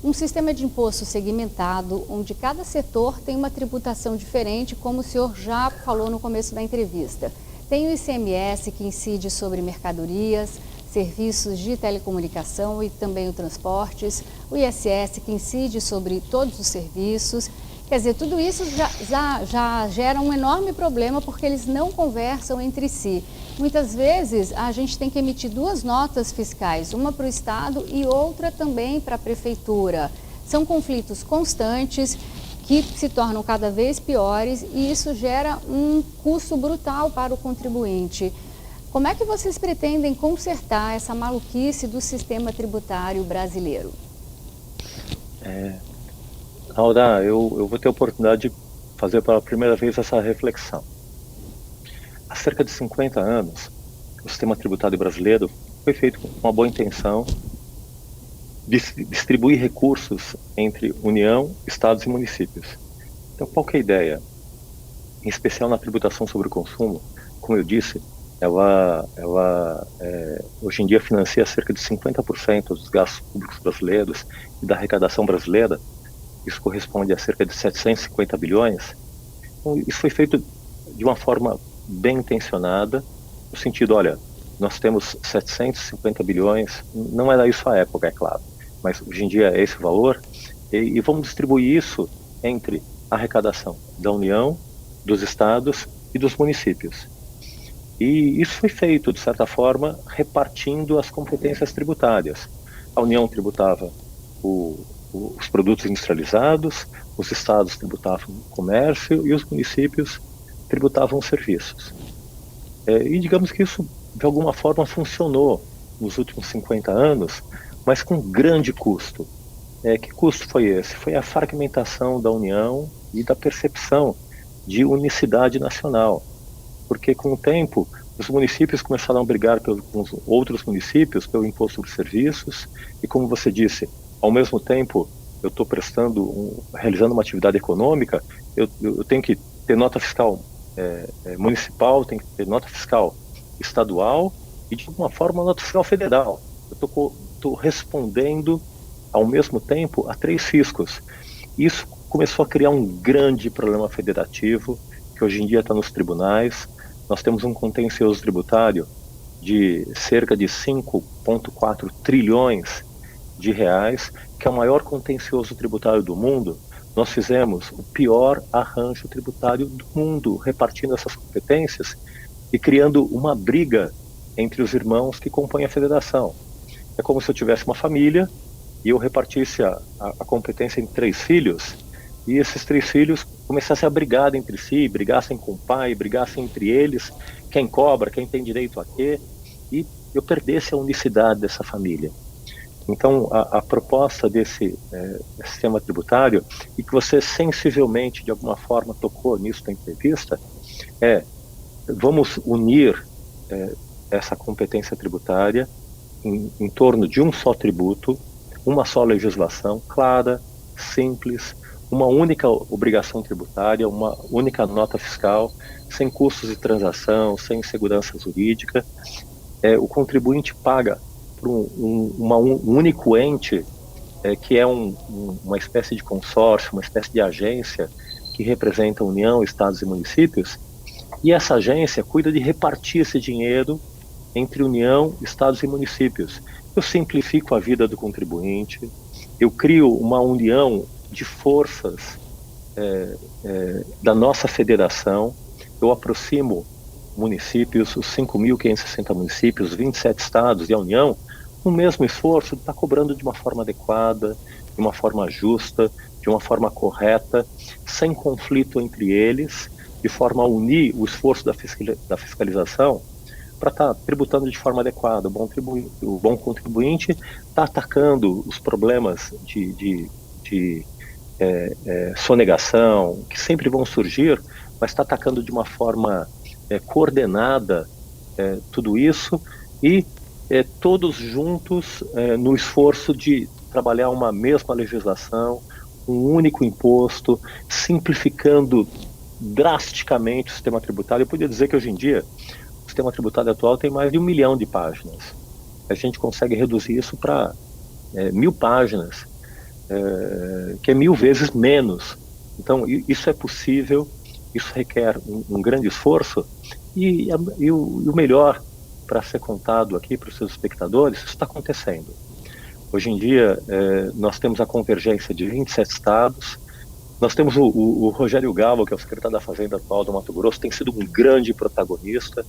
Um sistema de imposto segmentado, onde cada setor tem uma tributação diferente, como o senhor já falou no começo da entrevista. Tem o ICMS, que incide sobre mercadorias, serviços de telecomunicação e também o transportes, o ISS, que incide sobre todos os serviços. Quer dizer, tudo isso já gera um enorme problema porque eles não conversam entre si. Muitas vezes a gente tem que emitir duas notas fiscais, uma para o Estado e outra também para a Prefeitura. São conflitos constantes que se tornam cada vez piores e isso gera um custo brutal para o contribuinte. Como é que vocês pretendem consertar essa maluquice do sistema tributário brasileiro? Laura, eu vou ter a oportunidade de fazer pela primeira vez essa reflexão. Há cerca de 50 anos, o sistema tributário brasileiro foi feito com uma boa intenção de distribuir recursos entre União, Estados e municípios. Então, qual que é a ideia? Em especial na tributação sobre o consumo, como eu disse, ela hoje em dia financia cerca de 50% dos gastos públicos brasileiros e da arrecadação brasileira. Isso corresponde a cerca de 750 bilhões. Então, isso foi feito de uma forma bem intencionada, no sentido, olha, nós temos 750 bilhões, não era isso à época, é claro, mas hoje em dia é esse o valor, e vamos distribuir isso entre a arrecadação da União, dos estados e dos municípios. E isso foi feito, de certa forma, repartindo as competências tributárias. A União tributava os produtos industrializados, os estados tributavam o comércio e os municípios tributavam os serviços. E digamos que isso, de alguma forma, funcionou nos últimos 50 anos, mas com grande custo. Que custo foi esse? Foi a fragmentação da União e da percepção de unicidade nacional. Porque, com o tempo, os municípios começaram a brigar com os outros municípios pelo imposto sobre serviços, e como você disse, ao mesmo tempo, eu estou realizando uma atividade econômica, eu tenho que ter nota fiscal municipal, tenho que ter nota fiscal estadual e, de alguma forma, nota fiscal federal. Eu estou respondendo, ao mesmo tempo, a 3 fiscos. Isso começou a criar um grande problema federativo, que hoje em dia está nos tribunais. Nós temos um contencioso tributário de cerca de 5,4 trilhões de reais, que é o maior contencioso tributário do mundo. Nós fizemos o pior arranjo tributário do mundo, repartindo essas competências e criando uma briga entre os irmãos que compõem a federação. É como se eu tivesse uma família e eu repartisse a competência em 3 filhos, e esses 3 filhos começassem a brigar entre si, brigassem com o pai, brigassem entre eles, quem cobra, quem tem direito a quê, e eu perdesse a unicidade dessa família. Então, a proposta desse sistema tributário, e que você sensivelmente, de alguma forma, tocou nisso na entrevista, vamos unir essa competência tributária em torno de um só tributo, uma só legislação clara, simples, uma única obrigação tributária, uma única nota fiscal, sem custos de transação, sem segurança jurídica. O contribuinte paga por um único ente, que é uma espécie de consórcio, uma espécie de agência que representa a União, Estados e municípios, e essa agência cuida de repartir esse dinheiro entre União, Estados e municípios. Eu simplifico a vida do contribuinte, eu crio uma união de forças da nossa federação, eu aproximo municípios, os 5.560 municípios, 27 estados e a União, no mesmo esforço, está cobrando de uma forma adequada, de uma forma justa, de uma forma correta, sem conflito entre eles, de forma a unir o esforço da fiscalização para estar tributando de forma adequada. O bom contribuinte está atacando os problemas de sonegação, que sempre vão surgir, mas está atacando de uma forma coordenada tudo isso e todos juntos no esforço de trabalhar uma mesma legislação, um único imposto, simplificando drasticamente o sistema tributário. Eu podia dizer que hoje em dia o sistema tributário atual tem mais de 1 milhão de páginas. A gente consegue reduzir isso para 1.000 páginas, que é 1.000 vezes menos. Então, isso é possível, isso requer um grande esforço, e o melhor para ser contado aqui para os seus espectadores, isso está acontecendo. Hoje em dia, nós temos a convergência de 27 estados, nós temos o Rogério Gava, que é o secretário da Fazenda atual do Mato Grosso, tem sido um grande protagonista.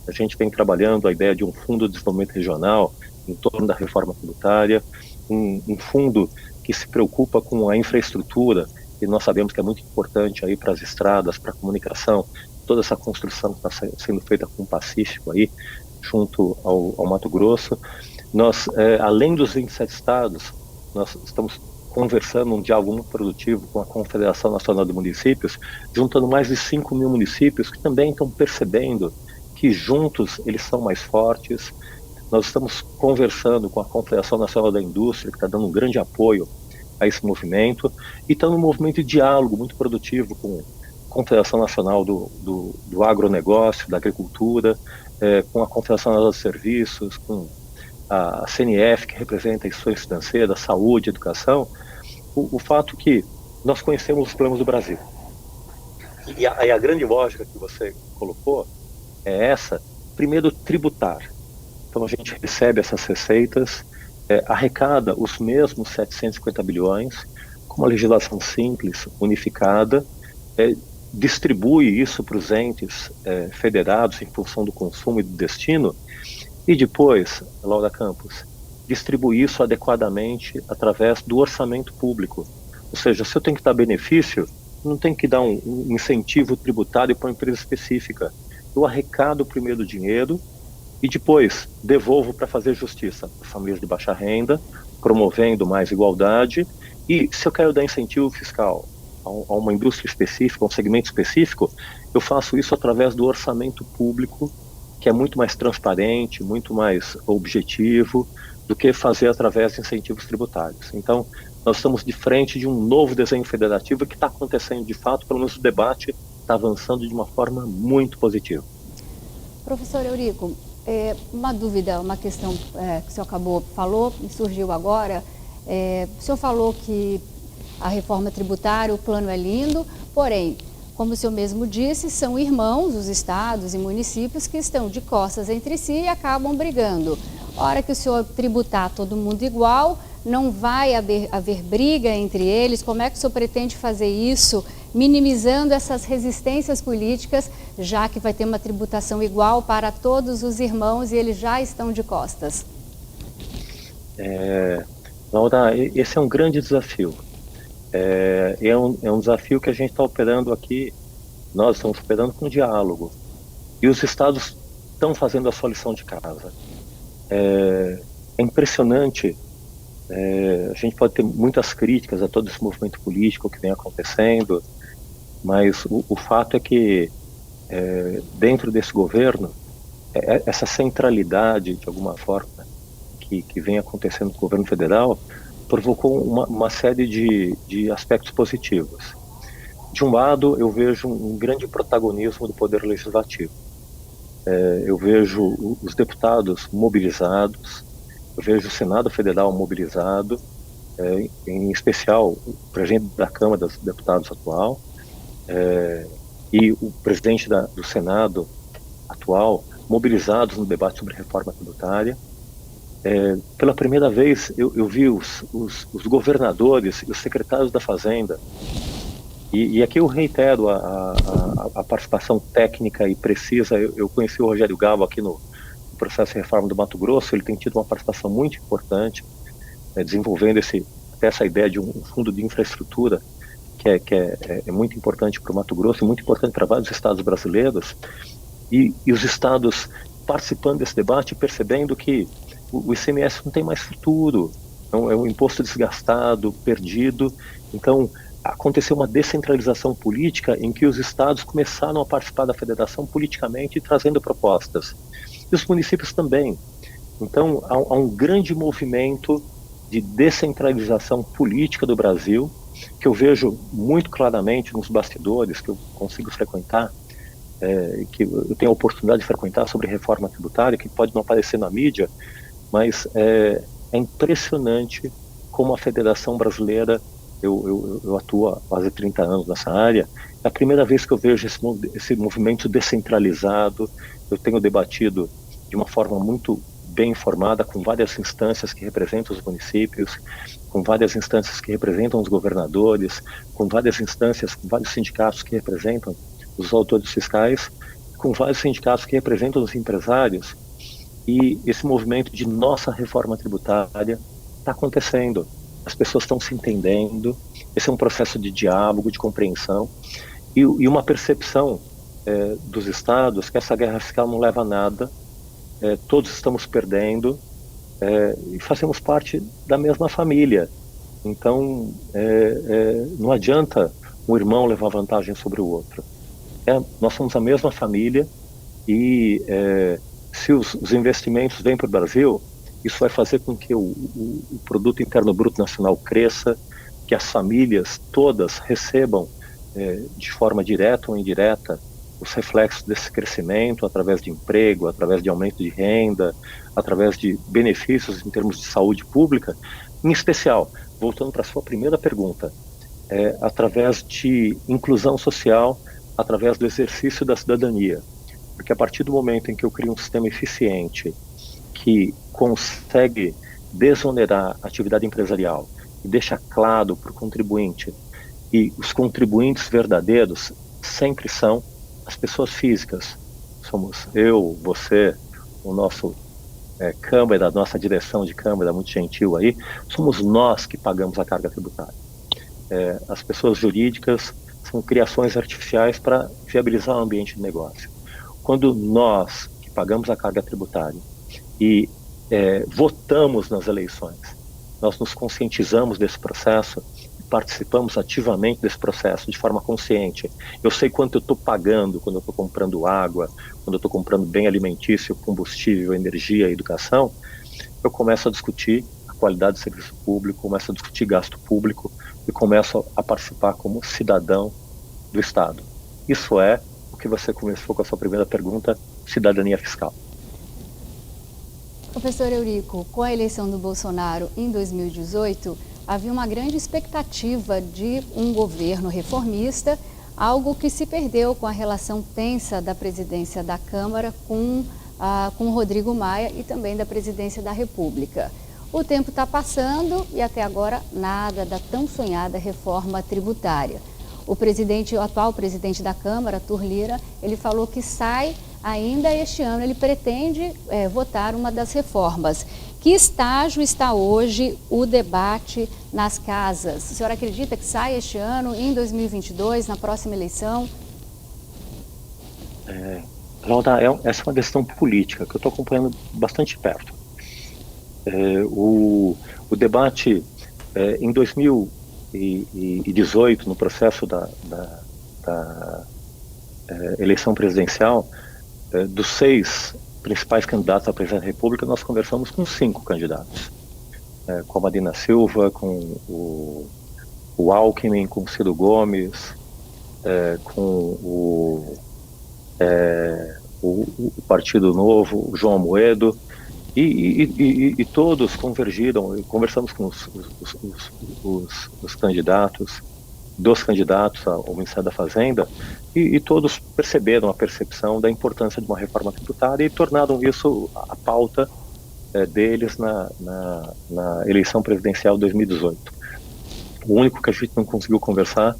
A gente vem trabalhando a ideia de um fundo de desenvolvimento regional em torno da reforma tributária, um fundo que se preocupa com a infraestrutura, e nós sabemos que é muito importante aí para as estradas, para a comunicação, toda essa construção que está sendo feita com o Pacífico aí, junto ao Mato Grosso. Nós, além dos 27 estados, nós estamos conversando um diálogo muito produtivo com a Confederação Nacional de Municípios, juntando mais de 5.000 municípios que também estão percebendo que juntos eles são mais fortes. Nós estamos conversando com a Confederação Nacional da Indústria, que está dando um grande apoio a esse movimento, e está num movimento de diálogo muito produtivo com a Confederação Nacional do Agronegócio, da Agricultura, com a Confederação Nacional de Serviços, com a CNF, que representa instituições financeiras, saúde, educação. O fato que nós conhecemos os problemas do Brasil. E a grande lógica que você colocou é essa: primeiro, tributar. Então a gente recebe essas receitas, arrecada os mesmos 750 bilhões, com uma legislação simples, unificada, distribui isso para os entes federados em função do consumo e do destino, e depois, Laura Campos, distribui isso adequadamente através do orçamento público. Ou seja, se eu tenho que dar benefício, não tem que dar um incentivo tributário para uma empresa específica. Eu arrecado primeiro o dinheiro e depois devolvo para fazer justiça para famílias de baixa renda, promovendo mais igualdade. E se eu quero dar incentivo fiscal a uma indústria específica, a um segmento específico, eu faço isso através do orçamento público, que é muito mais transparente, muito mais objetivo, do que fazer através de incentivos tributários. Então, nós estamos de frente de um novo desenho federativo que está acontecendo de fato, pelo menos o debate está avançando de uma forma muito positiva. Professor Eurico, uma dúvida, uma questão que o senhor falou e surgiu agora. O senhor falou que a reforma tributária, o plano é lindo, porém, como o senhor mesmo disse, são irmãos os estados e municípios que estão de costas entre si e acabam brigando. A hora que o senhor tributar todo mundo igual, não vai haver briga entre eles? Como é que o senhor pretende fazer isso, minimizando essas resistências políticas, já que vai ter uma tributação igual para todos os irmãos e eles já estão de costas? Laura, esse é um grande desafio. É um desafio que a gente está operando aqui, nós estamos operando com diálogo. E os estados estão fazendo a sua lição de casa. É impressionante. A gente pode ter muitas críticas a todo esse movimento político que vem acontecendo, mas o fato é que dentro desse governo, essa centralidade, de alguma forma, que vem acontecendo no governo federal, provocou uma série de aspectos positivos. De um lado, eu vejo um grande protagonismo do Poder Legislativo. Eu vejo os deputados mobilizados, eu vejo o Senado Federal mobilizado, em especial o presidente da Câmara dos Deputados atual e o presidente do Senado atual mobilizados no debate sobre reforma tributária. Pela primeira vez eu vi os governadores e os secretários da Fazenda, e aqui eu reitero a participação técnica e precisa. Eu conheci o Rogério Gava aqui no processo de reforma do Mato Grosso. Ele tem tido uma participação muito importante, desenvolvendo essa ideia de um fundo de infraestrutura que é muito importante para o Mato Grosso e muito importante para vários estados brasileiros, e os estados participando desse debate, percebendo que o ICMS não tem mais futuro, é um imposto desgastado, perdido. Então, aconteceu uma descentralização política em que os estados começaram a participar da federação politicamente, trazendo propostas. e os municípios também. Então, há um grande movimento de descentralização política do Brasil, que eu vejo muito claramente nos bastidores, que eu consigo frequentar, que eu tenho a oportunidade de frequentar sobre reforma tributária, que pode não aparecer na mídia, mas é impressionante como a Federação Brasileira, eu atuo há quase 30 anos nessa área, é a primeira vez que eu vejo esse movimento descentralizado. Eu tenho debatido de uma forma muito bem informada com várias instâncias que representam os municípios, com várias instâncias que representam os governadores, com várias instâncias, com vários sindicatos que representam os autores fiscais, com vários sindicatos que representam os empresários, e esse movimento de nossa reforma tributária está acontecendo. As pessoas estão se entendendo, esse é um processo de diálogo, de compreensão, e uma percepção dos estados que essa guerra fiscal não leva a nada, todos estamos perdendo, e fazemos parte da mesma família. Então, não adianta um irmão levar vantagem sobre o outro. Nós somos a mesma família, e se os investimentos vêm para o Brasil, isso vai fazer com que o produto interno bruto nacional cresça, que as famílias todas recebam de forma direta ou indireta os reflexos desse crescimento através de emprego, através de aumento de renda, através de benefícios em termos de saúde pública, em especial, voltando para a sua primeira pergunta, através de inclusão social, através do exercício da cidadania. Porque a partir do momento em que eu crio um sistema eficiente que consegue desonerar a atividade empresarial e deixa claro para o contribuinte, e os contribuintes verdadeiros sempre são as pessoas físicas. Somos eu, você, o nosso Câmara, a nossa direção de Câmara, muito gentil aí, somos nós que pagamos a carga tributária. As pessoas jurídicas são criações artificiais para viabilizar o ambiente de negócio. Quando nós, que pagamos a carga tributária e votamos nas eleições, nós nos conscientizamos desse processo, participamos ativamente desse processo de forma consciente. Eu sei quanto eu estou pagando quando eu estou comprando água, quando eu estou comprando bem alimentício, combustível, energia, educação. Eu começo a discutir a qualidade do serviço público, começo a discutir gasto público e começo a participar como cidadão do Estado. Isso é o que você começou com a sua primeira pergunta, cidadania fiscal. Professor Eurico, com a eleição do Bolsonaro em 2018, havia uma grande expectativa de um governo reformista, algo que se perdeu com a relação tensa da presidência da Câmara com Rodrigo Maia e também da presidência da República. O tempo está passando e até agora nada da tão sonhada reforma tributária. O atual presidente da Câmara, Arthur Lira, ele falou que sai ainda este ano, ele pretende votar uma das reformas. Que estágio está hoje o debate nas casas? A senhora acredita que sai este ano, em 2022, na próxima eleição? Laura, essa é uma questão política que eu estou acompanhando bastante perto. O debate em 2018, no processo da eleição presidencial, dos 6 principais candidatos à presidência da República, nós conversamos com 5 candidatos. Com a Marina Silva, com o Alckmin, com o Ciro Gomes, com o Partido Novo, o João Amoedo, e todos convergiram. Conversamos com os candidatos, dos candidatos ao Ministério da Fazenda, e todos perceberam a percepção da importância de uma reforma tributária e tornaram isso a pauta deles na eleição presidencial de 2018. O único que a gente não conseguiu conversar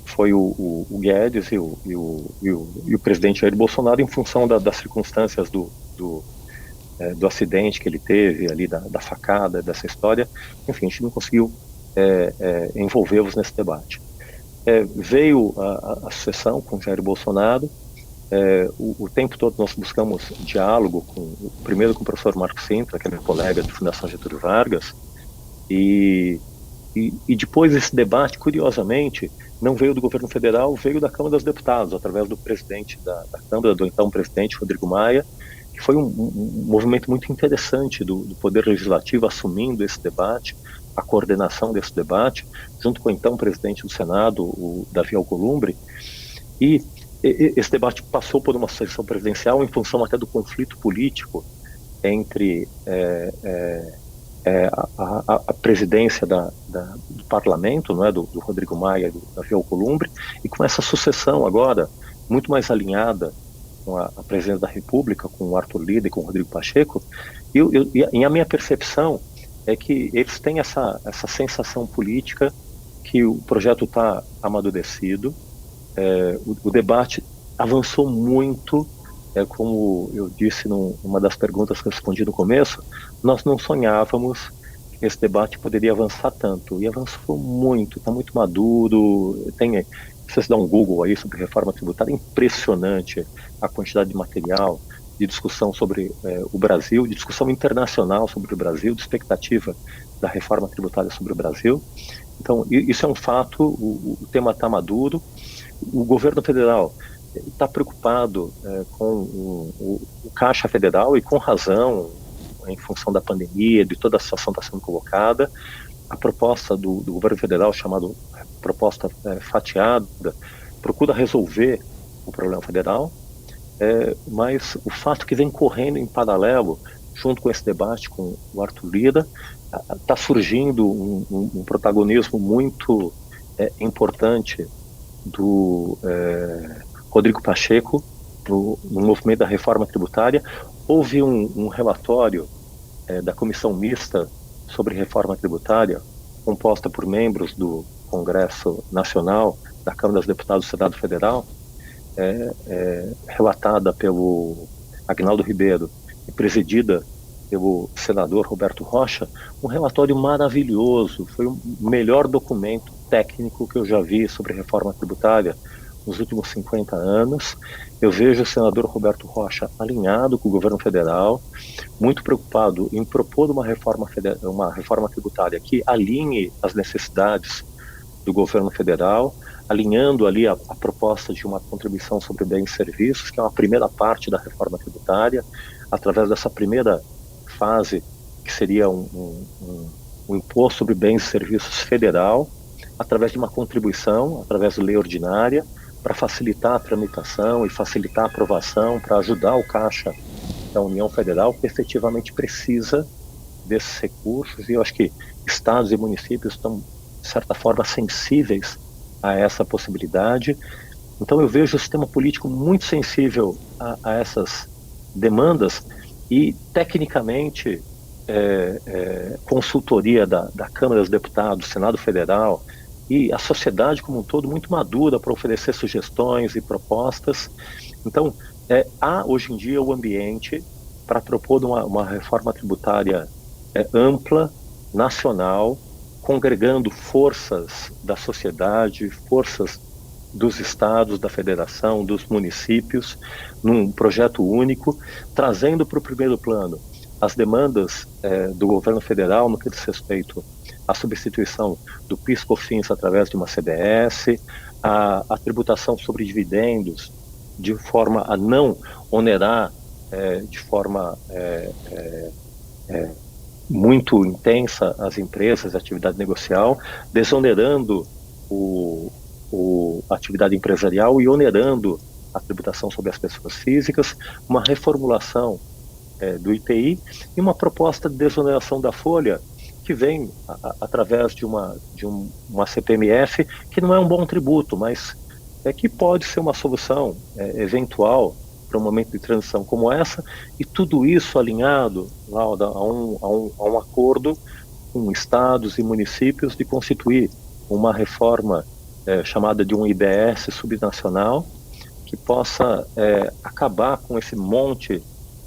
foi o Guedes e o presidente Jair Bolsonaro, em função das circunstâncias do acidente que ele teve ali, da facada, dessa história. Enfim, a gente não conseguiu envolvê-los nesse debate. Veio a sucessão com Jair Bolsonaro. O tempo todo nós buscamos diálogo, primeiro com o professor Marco Sintra, que é meu colega da Fundação Getúlio Vargas, e depois esse debate, curiosamente, não veio do governo federal, veio da Câmara dos Deputados, através do presidente da Câmara, do então presidente Rodrigo Maia, que foi um movimento muito interessante do Poder Legislativo assumindo esse debate, a coordenação desse debate, junto com o então presidente do Senado, o Davi Alcolumbre, e esse debate passou por uma sucessão presidencial em função até do conflito político entre a presidência do parlamento, não é, do Rodrigo Maia e do Davi Alcolumbre, e com essa sucessão agora muito mais alinhada com a presidência da República, com o Arthur Lira e com o Rodrigo Pacheco, e a minha percepção é que eles têm essa sensação política que o projeto está amadurecido, o debate avançou muito, como eu disse numa das perguntas que eu respondi no começo, nós não sonhávamos que esse debate poderia avançar tanto, e avançou muito, está muito maduro, se você dá um Google aí sobre reforma tributária, é impressionante a quantidade de material, de discussão sobre o Brasil, de discussão internacional sobre o Brasil, de expectativa da reforma tributária sobre o Brasil. Então, isso é um fato, o tema está maduro. O governo federal está preocupado com o Caixa Federal, e com razão, em função da pandemia, de toda a situação que está sendo colocada. A proposta do governo federal, chamada proposta fatiada, procura resolver o problema federal, mas o fato que vem correndo em paralelo, junto com esse debate com o Arthur Lira, está surgindo um protagonismo muito importante do Rodrigo Pacheco no movimento da reforma tributária. Houve um relatório da Comissão Mista sobre Reforma Tributária, composta por membros do Congresso Nacional, da Câmara dos Deputados do Senado Federal, relatada pelo Agnaldo Ribeiro e presidida pelo senador Roberto Rocha, um relatório maravilhoso, foi o melhor documento técnico que eu já vi sobre reforma tributária nos últimos 50 anos. Eu vejo o senador Roberto Rocha alinhado com o governo federal, muito preocupado em propor uma reforma tributária que alinhe as necessidades do governo federal, alinhando ali a proposta de uma contribuição sobre bens e serviços, que é uma primeira parte da reforma tributária, através dessa primeira fase, que seria um imposto sobre bens e serviços federal, através de uma contribuição, através de lei ordinária, para facilitar a tramitação e facilitar a aprovação, para ajudar o Caixa da União Federal, que efetivamente precisa desses recursos, e eu acho que estados e municípios estão, de certa forma, sensíveis a essa possibilidade. Então eu vejo o sistema político muito sensível a essas demandas, e tecnicamente consultoria da Câmara dos Deputados, Senado Federal e a sociedade como um todo muito madura para oferecer sugestões e propostas. Então há hoje em dia o ambiente para propor uma reforma tributária ampla, nacional, congregando forças da sociedade, forças dos estados, da federação, dos municípios, num projeto único, trazendo para o primeiro plano as demandas do governo federal no que diz respeito à substituição do PIS/COFINS através de uma CBS, a tributação sobre dividendos, de forma a não onerar de forma muito intensa as empresas, a atividade negocial, desonerando a atividade empresarial e onerando a tributação sobre as pessoas físicas, uma reformulação do IPI e uma proposta de desoneração da folha que vem através de uma CPMF, que não é um bom tributo, mas que pode ser uma solução eventual para um momento de transição como essa, e tudo isso alinhado a um acordo com estados e municípios de constituir uma reforma chamada de um IBS subnacional, que possa acabar com esse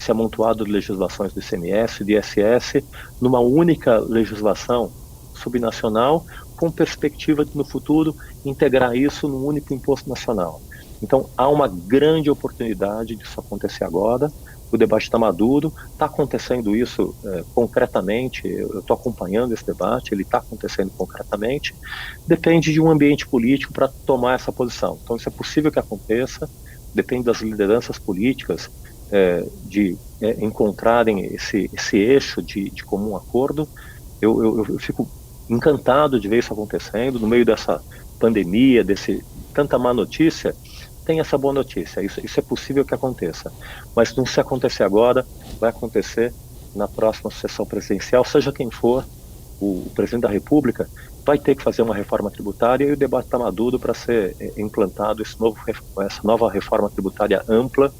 amontoado de legislações do ICMS e do ISS numa única legislação subnacional, com perspectiva de, no futuro, integrar isso num único imposto nacional. Então, há uma grande oportunidade disso acontecer agora. O debate está maduro, está acontecendo isso concretamente, eu estou acompanhando esse debate, ele está acontecendo concretamente, depende de um ambiente político para tomar essa posição. Então, isso é possível que aconteça, depende das lideranças políticas de encontrarem esse eixo de comum acordo. Eu fico encantado de ver isso acontecendo no meio dessa pandemia, tanta má notícia. Tem essa boa notícia, isso é possível que aconteça, mas não se acontecer agora, vai acontecer na próxima sucessão presidencial, seja quem for o presidente da República, vai ter que fazer uma reforma tributária e o debate está maduro para ser implantado essa nova reforma tributária ampla,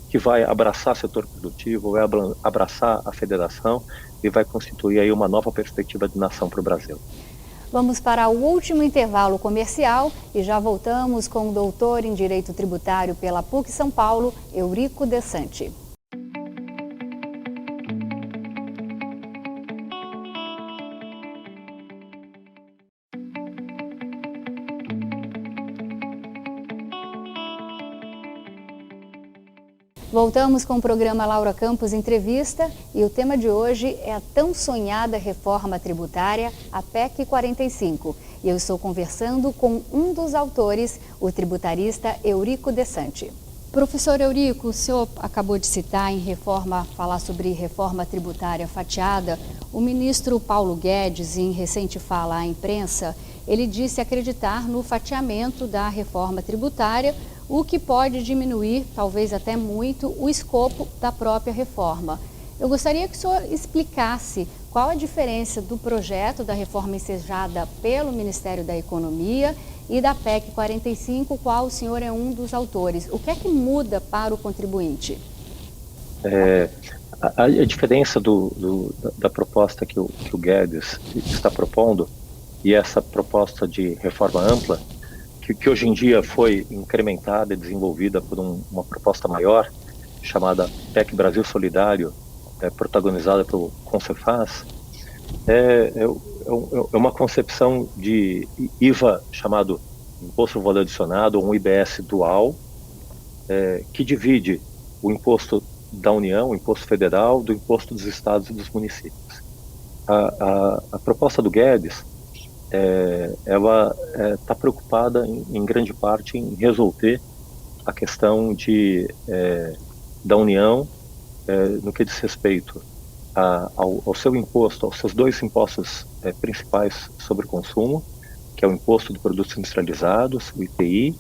que vai abraçar o setor produtivo, vai abraçar a federação e vai constituir aí uma nova perspectiva de nação para o Brasil. Vamos para o último intervalo comercial e já voltamos com o doutor em Direito Tributário pela PUC São Paulo, Eurico Desante. Voltamos com o programa Laura Campos Entrevista e o tema de hoje é a tão sonhada reforma tributária, a PEC 45. E eu estou conversando com um dos autores, o tributarista Eurico Desante. Professor Eurico, o senhor acabou de citar falar sobre reforma tributária fatiada. O ministro Paulo Guedes, em recente fala à imprensa, ele disse acreditar no fatiamento da reforma tributária, o que pode diminuir, talvez até muito, o escopo da própria reforma. Eu gostaria que o senhor explicasse qual a diferença do projeto da reforma ensejada pelo Ministério da Economia e da PEC 45, qual o senhor é um dos autores. O que é que muda para o contribuinte? A diferença da proposta que o Guedes está propondo e essa proposta de reforma ampla, que hoje em dia foi incrementada e desenvolvida por uma proposta maior, chamada PEC Brasil Solidário, protagonizada pelo Concefaz, é uma concepção de IVA chamado Imposto no Valor Adicionado, ou um IBS dual, que divide o imposto da União, o imposto federal, do imposto dos estados e dos municípios. A proposta do Guedes, ela está preocupada em grande parte em resolver a questão da União no que diz respeito ao seu imposto, aos seus dois impostos principais sobre o consumo, que é o Imposto de Produtos Industrializados, o IPI,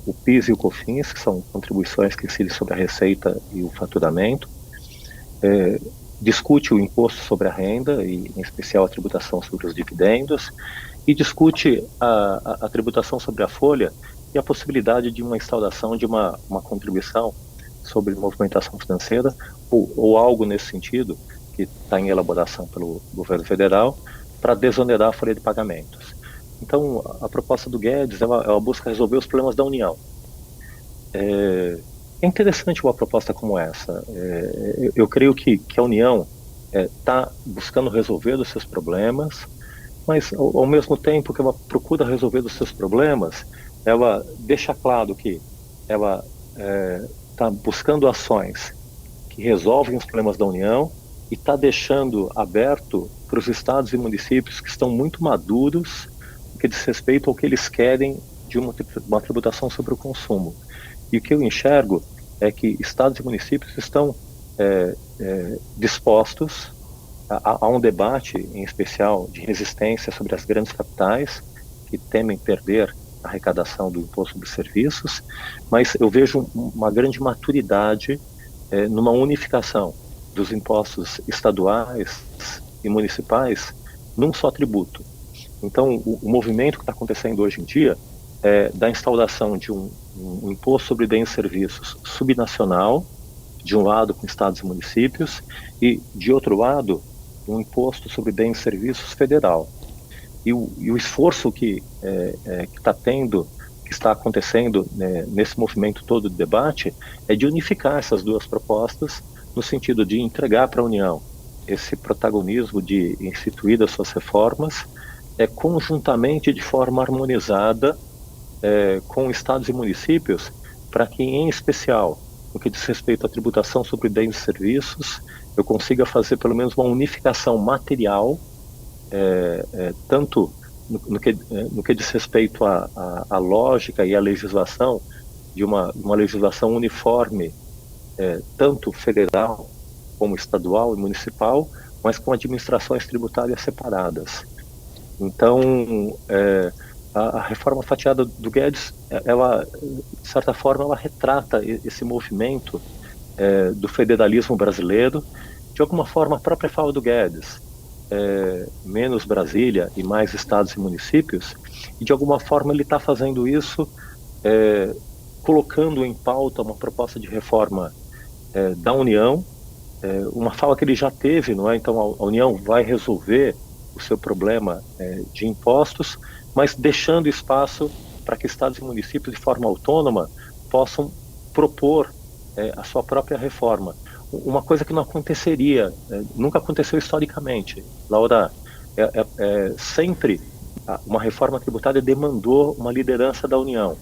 o PIS e o COFINS, que são contribuições que incidem sobre a receita e o faturamento, discute o imposto sobre a renda, e em especial a tributação sobre os dividendos, e discute a tributação sobre a folha e a possibilidade de uma instauração de uma contribuição sobre movimentação financeira, ou algo nesse sentido, que está em elaboração pelo governo federal, para desonerar a folha de pagamentos. Então, a proposta do Guedes, ela busca resolver os problemas da União. É interessante uma proposta como essa. Eu creio que a União está buscando resolver os seus problemas, mas ao mesmo tempo que ela procura resolver os seus problemas, ela deixa claro que ela está buscando ações que resolvem os problemas da União e está deixando aberto para os estados e municípios que estão muito maduros no que diz respeito ao que eles querem de uma tributação sobre o consumo. E o que eu enxergo é que estados e municípios estão dispostos a um debate, em especial, de resistência sobre as grandes capitais, que temem perder a arrecadação do imposto sobre serviços, mas eu vejo uma grande maturidade numa unificação dos impostos estaduais e municipais num só tributo. Então, o movimento que está acontecendo hoje em dia da instauração de um imposto sobre bens e serviços subnacional, de um lado com estados e municípios, e de outro lado, um imposto sobre bens e serviços federal. E o esforço que está acontecendo nesse movimento todo de debate é de unificar essas duas propostas no sentido de entregar para a União esse protagonismo de instituir as suas reformas conjuntamente de forma harmonizada com estados e municípios, para que, em especial, no que diz respeito à tributação sobre bens e serviços, eu consiga fazer pelo menos uma unificação material, tanto no que diz respeito à lógica e à legislação, de uma legislação uniforme tanto federal como estadual e municipal, mas com administrações tributárias separadas. Então, a reforma fatiada do Guedes, ela, de certa forma, ela retrata esse movimento do federalismo brasileiro. De alguma forma, a própria fala do Guedes, menos Brasília e mais estados e municípios, e de alguma forma ele está fazendo isso, colocando em pauta uma proposta de reforma da União, uma fala que ele já teve, não é? Então a União vai resolver o seu problema de impostos, mas deixando espaço para que estados e municípios, de forma autônoma, possam propor a sua própria reforma. Uma coisa que não aconteceria, nunca aconteceu historicamente, Laura, sempre uma reforma tributária demandou uma liderança da União.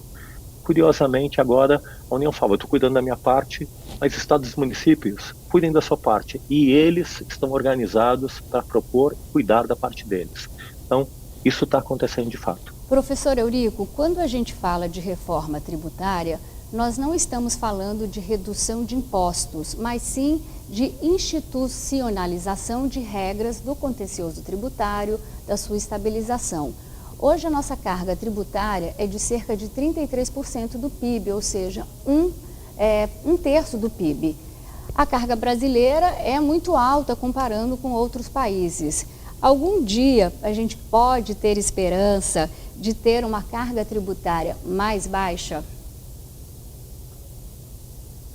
Curiosamente, agora a União fala, eu estou cuidando da minha parte, mas estados e municípios cuidem da sua parte, e eles estão organizados para propor e cuidar da parte deles. Então, isso está acontecendo de fato. Professor Eurico, quando a gente fala de reforma tributária, nós não estamos falando de redução de impostos, mas sim de institucionalização de regras do contencioso tributário, da sua estabilização. Hoje a nossa carga tributária é de cerca de 33% do PIB, ou seja, um terço do PIB. A carga brasileira é muito alta comparando com outros países. Algum dia a gente pode ter esperança de ter uma carga tributária mais baixa?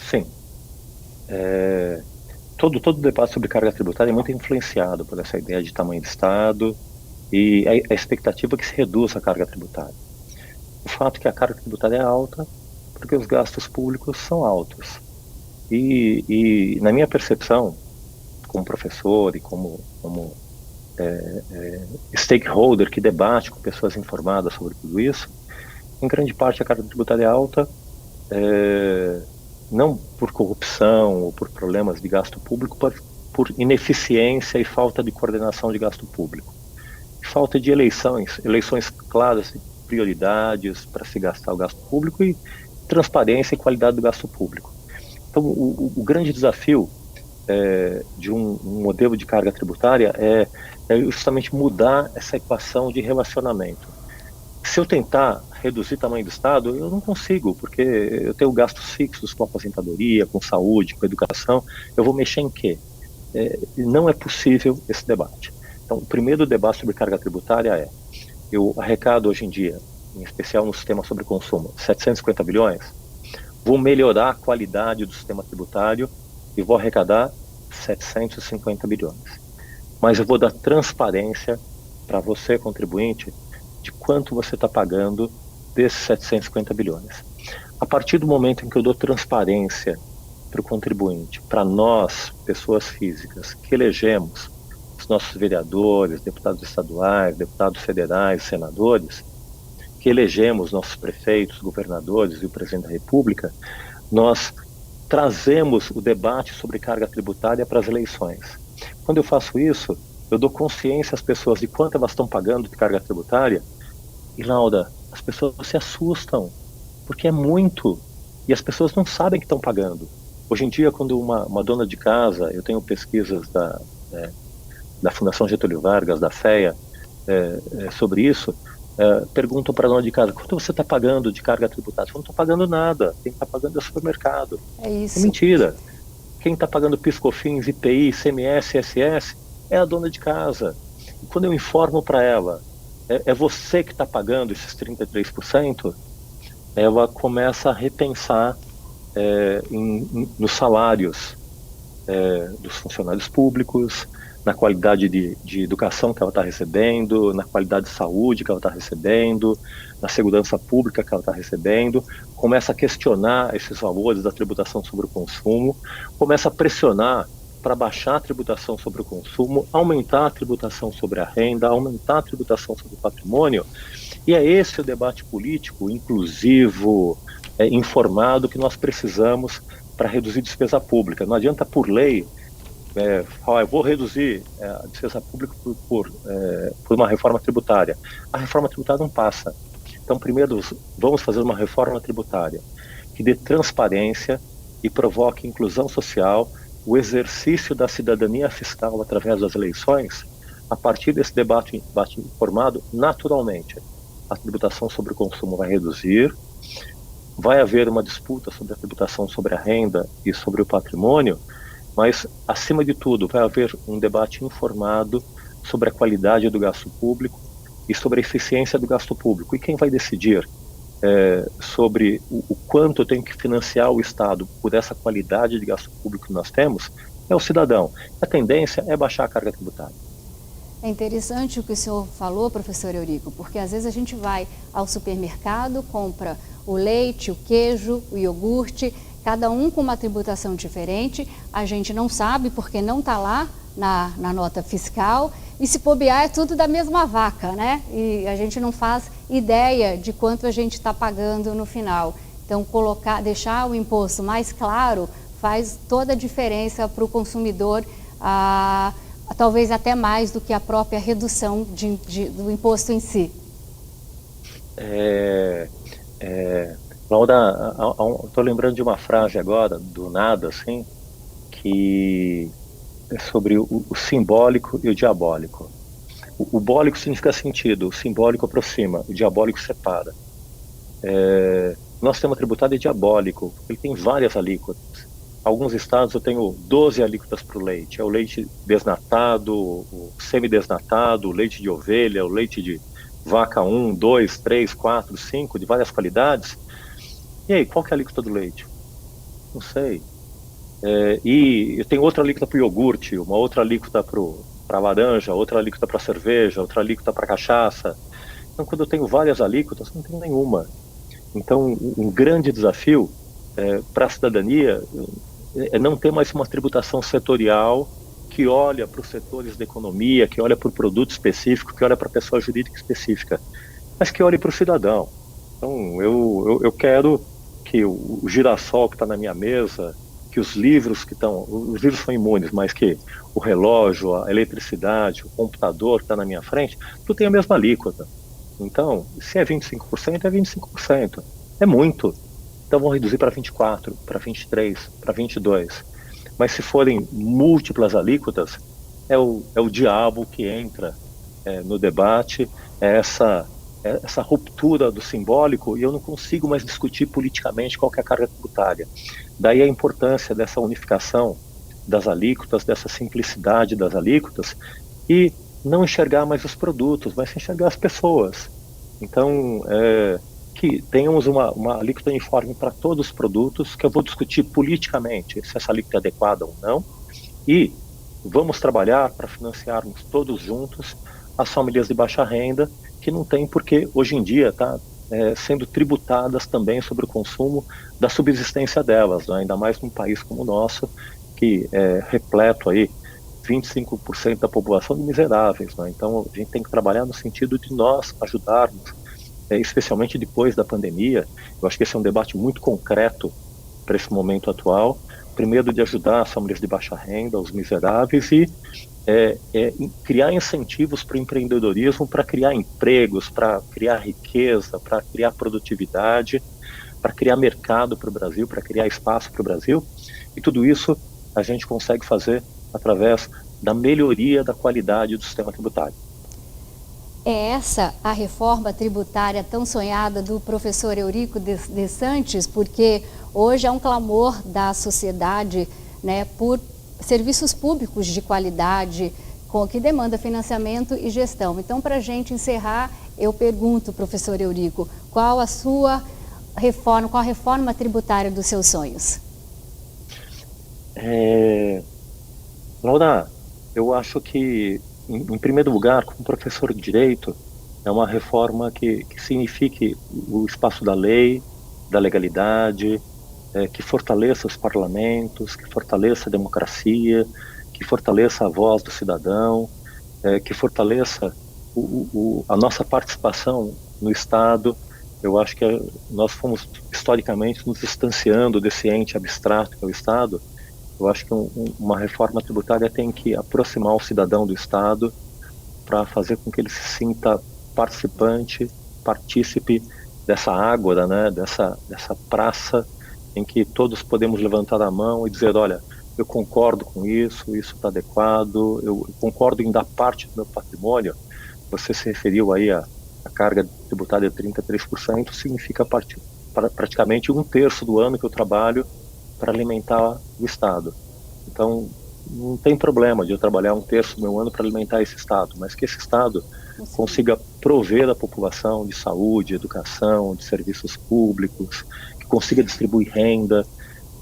Sim. Todo debate sobre carga tributária é muito influenciado por essa ideia de tamanho de Estado e a expectativa que se reduza a carga tributária. O fato é que a carga tributária é alta porque os gastos públicos são altos. E na minha percepção, como professor e como stakeholder que debate com pessoas informadas sobre tudo isso, em grande parte a carga tributária é alta, não por corrupção ou por problemas de gasto público, por ineficiência e falta de coordenação de gasto público. Falta de eleições claras de prioridades para se gastar o gasto público e transparência e qualidade do gasto público. Então, o grande desafio de um modelo de carga tributária é justamente mudar essa equação de relacionamento. Se eu tentar reduzir o tamanho do Estado, eu não consigo, porque eu tenho gastos fixos com aposentadoria, com saúde, com educação, eu vou mexer em quê? Não é possível esse debate. Então, o primeiro debate sobre carga tributária eu arrecado hoje em dia, em especial no sistema sobre consumo, 750 bilhões, vou melhorar a qualidade do sistema tributário e vou arrecadar 750 bilhões. Mas eu vou dar transparência para você, contribuinte, de quanto você está pagando desses 750 bilhões. A partir do momento em que eu dou transparência para o contribuinte, para nós, pessoas físicas, que elegemos os nossos vereadores, deputados estaduais, deputados federais, senadores, que elegemos nossos prefeitos, governadores e o presidente da República, nós trazemos o debate sobre carga tributária para as eleições. Quando eu faço isso, eu dou consciência às pessoas de quanto elas estão pagando de carga tributária, e, Laura, as pessoas se assustam, porque é muito, e as pessoas não sabem que estão pagando. Hoje em dia, quando uma dona de casa, eu tenho pesquisas da Fundação Getúlio Vargas, da FEA, sobre isso, perguntam para a dona de casa, quanto você está pagando de carga tributária? Eu não estou pagando nada, quem está pagando é o supermercado. É isso. É mentira. Quem está pagando PIS/COFINS, IPI, ICMS, ISS é a dona de casa. E quando eu informo para ela, é você que está pagando esses 33%, ela começa a repensar nos salários dos funcionários públicos, na qualidade de educação que ela está recebendo, na qualidade de saúde que ela está recebendo, na segurança pública que ela está recebendo, começa a questionar esses valores da tributação sobre o consumo, começa a pressionar para baixar a tributação sobre o consumo, aumentar a tributação sobre a renda, aumentar a tributação sobre o patrimônio, e é esse o debate político, inclusivo, informado, que nós precisamos para reduzir despesa pública. Não adianta, por lei, eu vou reduzir a despesa pública por uma reforma tributária. A reforma tributária não passa. Então, primeiro, vamos fazer uma reforma tributária que dê transparência, e provoque inclusão social, o exercício da cidadania fiscal através das eleições, a partir desse debate informado, naturalmente, a tributação sobre o consumo vai reduzir, vai haver uma disputa sobre a tributação sobre a renda e sobre o patrimônio, mas, acima de tudo, vai haver um debate informado sobre a qualidade do gasto público e sobre a eficiência do gasto público. E quem vai decidir sobre o quanto tem que financiar o Estado por essa qualidade de gasto público que nós temos é o cidadão. A tendência é baixar a carga tributária. É interessante o que o senhor falou, professor Eurico, porque às vezes a gente vai ao supermercado, compra o leite, o queijo, o iogurte, cada um com uma tributação diferente, a gente não sabe porque não está lá na nota fiscal, e se bobear é tudo da mesma vaca, né? E a gente não faz ideia de quanto a gente está pagando no final. Então, deixar o imposto mais claro faz toda a diferença para o consumidor, talvez até mais do que a própria redução do imposto em si. Laura, estou lembrando de uma frase agora, do nada, assim, que é sobre o simbólico e o diabólico. O bólico significa sentido, o simbólico aproxima, o diabólico separa. Nosso sistema tributário é diabólico, ele tem várias alíquotas. Alguns estados eu tenho 12 alíquotas para o leite. É o leite desnatado, o semidesnatado, o leite de ovelha, o leite de vaca 1, 2, 3, 4, 5, de várias qualidades. E aí, qual que é a alíquota do leite? Não sei. E eu tenho outra alíquota para o iogurte, uma outra alíquota para a laranja, outra alíquota para a cerveja, outra alíquota para a cachaça. Então, quando eu tenho várias alíquotas, não tenho nenhuma. Então, um grande desafio para a cidadania é não ter mais uma tributação setorial que olha para os setores da economia, que olha para o produto específico, que olha para a pessoa jurídica específica, mas que olhe para o cidadão. Então, eu quero que o girassol que está na minha mesa, que os livros são imunes, mas que o relógio, a eletricidade, o computador que está na minha frente, tudo tem a mesma alíquota. Então, se é 25%, é 25%. É muito. Então vão reduzir para 24%, para 23%, para 22%. Mas se forem múltiplas alíquotas, é o diabo que entra no debate, essa ruptura do simbólico, e eu não consigo mais discutir politicamente qual que é a carga tributária. Daí a importância dessa unificação das alíquotas, dessa simplicidade das alíquotas, e não enxergar mais os produtos, mas enxergar as pessoas. Então, que tenhamos uma alíquota uniforme para todos os produtos, que eu vou discutir politicamente se essa alíquota é adequada ou não, e vamos trabalhar para financiarmos todos juntos as famílias de baixa renda, que não tem porque hoje em dia está sendo tributadas também sobre o consumo da subsistência delas, né? Ainda mais num país como o nosso, que é repleto aí 25% da população de miseráveis, né? Então a gente tem que trabalhar no sentido de nós ajudarmos, especialmente depois da pandemia. Eu acho que esse é um debate muito concreto para esse momento atual. Primeiro, de ajudar as famílias de baixa renda, os miseráveis, e criar incentivos para o empreendedorismo, para criar empregos, para criar riqueza, para criar produtividade, para criar mercado para o Brasil, para criar espaço para o Brasil. E tudo isso a gente consegue fazer através da melhoria da qualidade do sistema tributário. É essa a reforma tributária tão sonhada do professor Eurico de Santos, porque hoje é um clamor da sociedade, né, por serviços públicos de qualidade, que demanda financiamento e gestão. Então, para a gente encerrar, eu pergunto, professor Eurico, qual a sua reforma, qual a reforma tributária dos seus sonhos? Laura, eu acho que, em primeiro lugar, como professor de Direito, é uma reforma que signifique o espaço da lei, da legalidade, que fortaleça os parlamentos, que fortaleça a democracia, que fortaleça a voz do cidadão, que fortaleça a nossa participação no Estado. Eu acho que nós fomos, historicamente, nos distanciando desse ente abstrato que é o Estado. Eu acho que uma reforma tributária tem que aproximar o cidadão do Estado para fazer com que ele se sinta participante, partícipe dessa ágora, né, dessa praça em que todos podemos levantar a mão e dizer, olha, eu concordo com isso está adequado, eu concordo em dar parte do meu patrimônio. Você se referiu aí à carga tributária de 33%, significa praticamente 1/3 do ano que eu trabalho para alimentar o Estado. Então, não tem problema de eu trabalhar 1/3 do meu ano para alimentar esse Estado, mas que esse Estado consiga prover a população de saúde, educação, de serviços públicos, que consiga distribuir renda.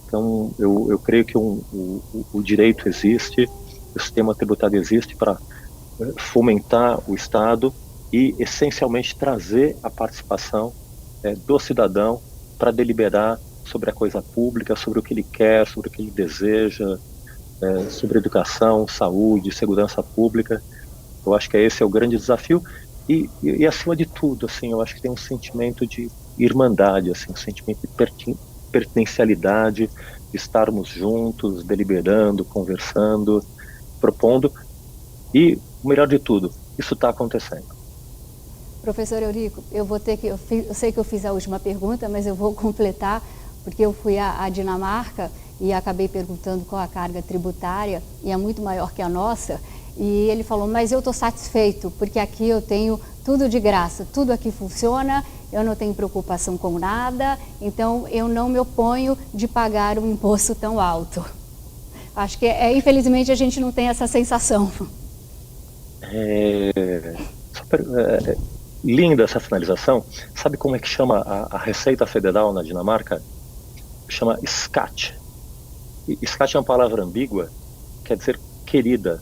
Então, eu creio que o direito existe, o sistema tributário existe para fomentar o Estado e, essencialmente, trazer a participação do cidadão para deliberar sobre a coisa pública, sobre o que ele quer, sobre o que ele deseja, sobre educação, saúde, segurança pública. Eu acho que esse é o grande desafio e acima de tudo, assim, eu acho que tem um sentimento de irmandade, assim, um sentimento de pertencialidade, de estarmos juntos, deliberando, conversando, propondo, e o melhor de tudo, isso está acontecendo. Professor Eurico, eu sei que eu fiz a última pergunta, mas eu vou completar, porque eu fui à Dinamarca e acabei perguntando qual a carga tributária, e é muito maior que a nossa, e ele falou, mas eu estou satisfeito, porque aqui eu tenho tudo de graça, tudo aqui funciona, eu não tenho preocupação com nada, então eu não me oponho de pagar um imposto tão alto. Acho que, infelizmente, a gente não tem essa sensação. Linda essa finalização. Sabe como é que chama a Receita Federal na Dinamarca? Chama SKAT. SKAT é uma palavra ambígua, quer dizer querida.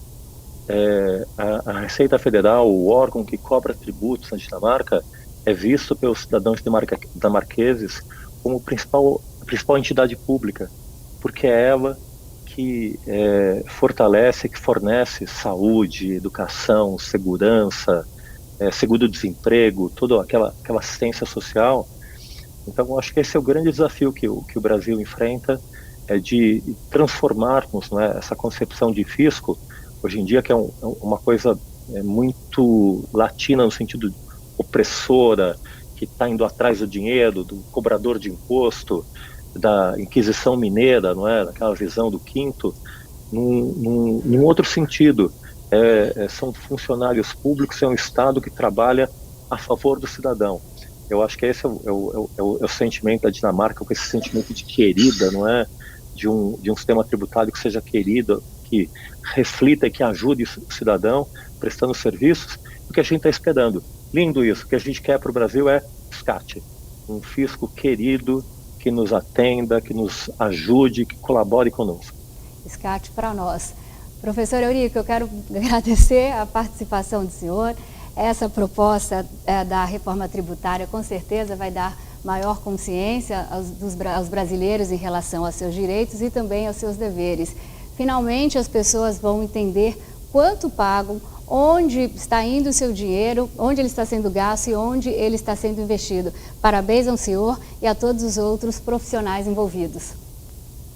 A Receita Federal, o órgão que cobra tributos na Dinamarca, é visto pelos cidadãos dinamarqueses como a principal entidade pública, porque é ela que fortalece, que fornece saúde, educação, segurança, seguro-desemprego, toda aquela assistência social. Então, eu acho que esse é o grande desafio que o Brasil enfrenta, de transformarmos, né, essa concepção de fisco, hoje em dia, que é uma coisa muito latina, no sentido opressora, que está indo atrás do dinheiro, do cobrador de imposto, da Inquisição Mineira, não é? Daquela visão do quinto, num outro sentido. São funcionários públicos, é um Estado que trabalha a favor do cidadão. Eu acho que esse é o sentimento da Dinamarca, com esse sentimento de querida, não é? De um sistema tributário que seja querido, que reflita e que ajude o cidadão prestando serviços, o que a gente está esperando. Lindo isso. O que a gente quer para o Brasil é SKAT, um fisco querido, que nos atenda, que nos ajude, que colabore conosco. SKAT para nós. Professor Eurico, eu quero agradecer a participação do senhor. Essa proposta da reforma tributária, com certeza, vai dar maior consciência aos brasileiros em relação aos seus direitos e também aos seus deveres. Finalmente, as pessoas vão entender quanto pagam, onde está indo o seu dinheiro, onde ele está sendo gasto e onde ele está sendo investido. Parabéns ao senhor e a todos os outros profissionais envolvidos.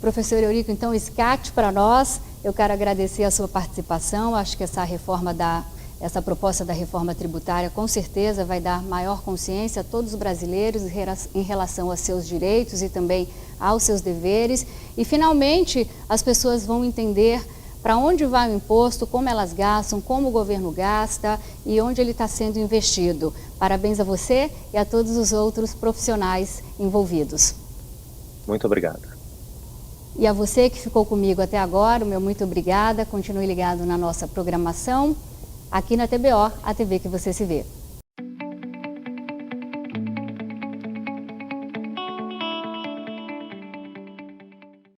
Professor Eurico, então, SKAT para nós. Eu quero agradecer a sua participação. Acho que essa proposta da reforma tributária, com certeza, vai dar maior consciência a todos os brasileiros em relação aos seus direitos e também aos seus deveres. E, finalmente, as pessoas vão entender para onde vai o imposto, como elas gastam, como o governo gasta e onde ele está sendo investido. Parabéns a você e a todos os outros profissionais envolvidos. Muito obrigado. E a você que ficou comigo até agora, o meu muito obrigada. Continue ligado na nossa programação, aqui na TBO, a TV que você se vê.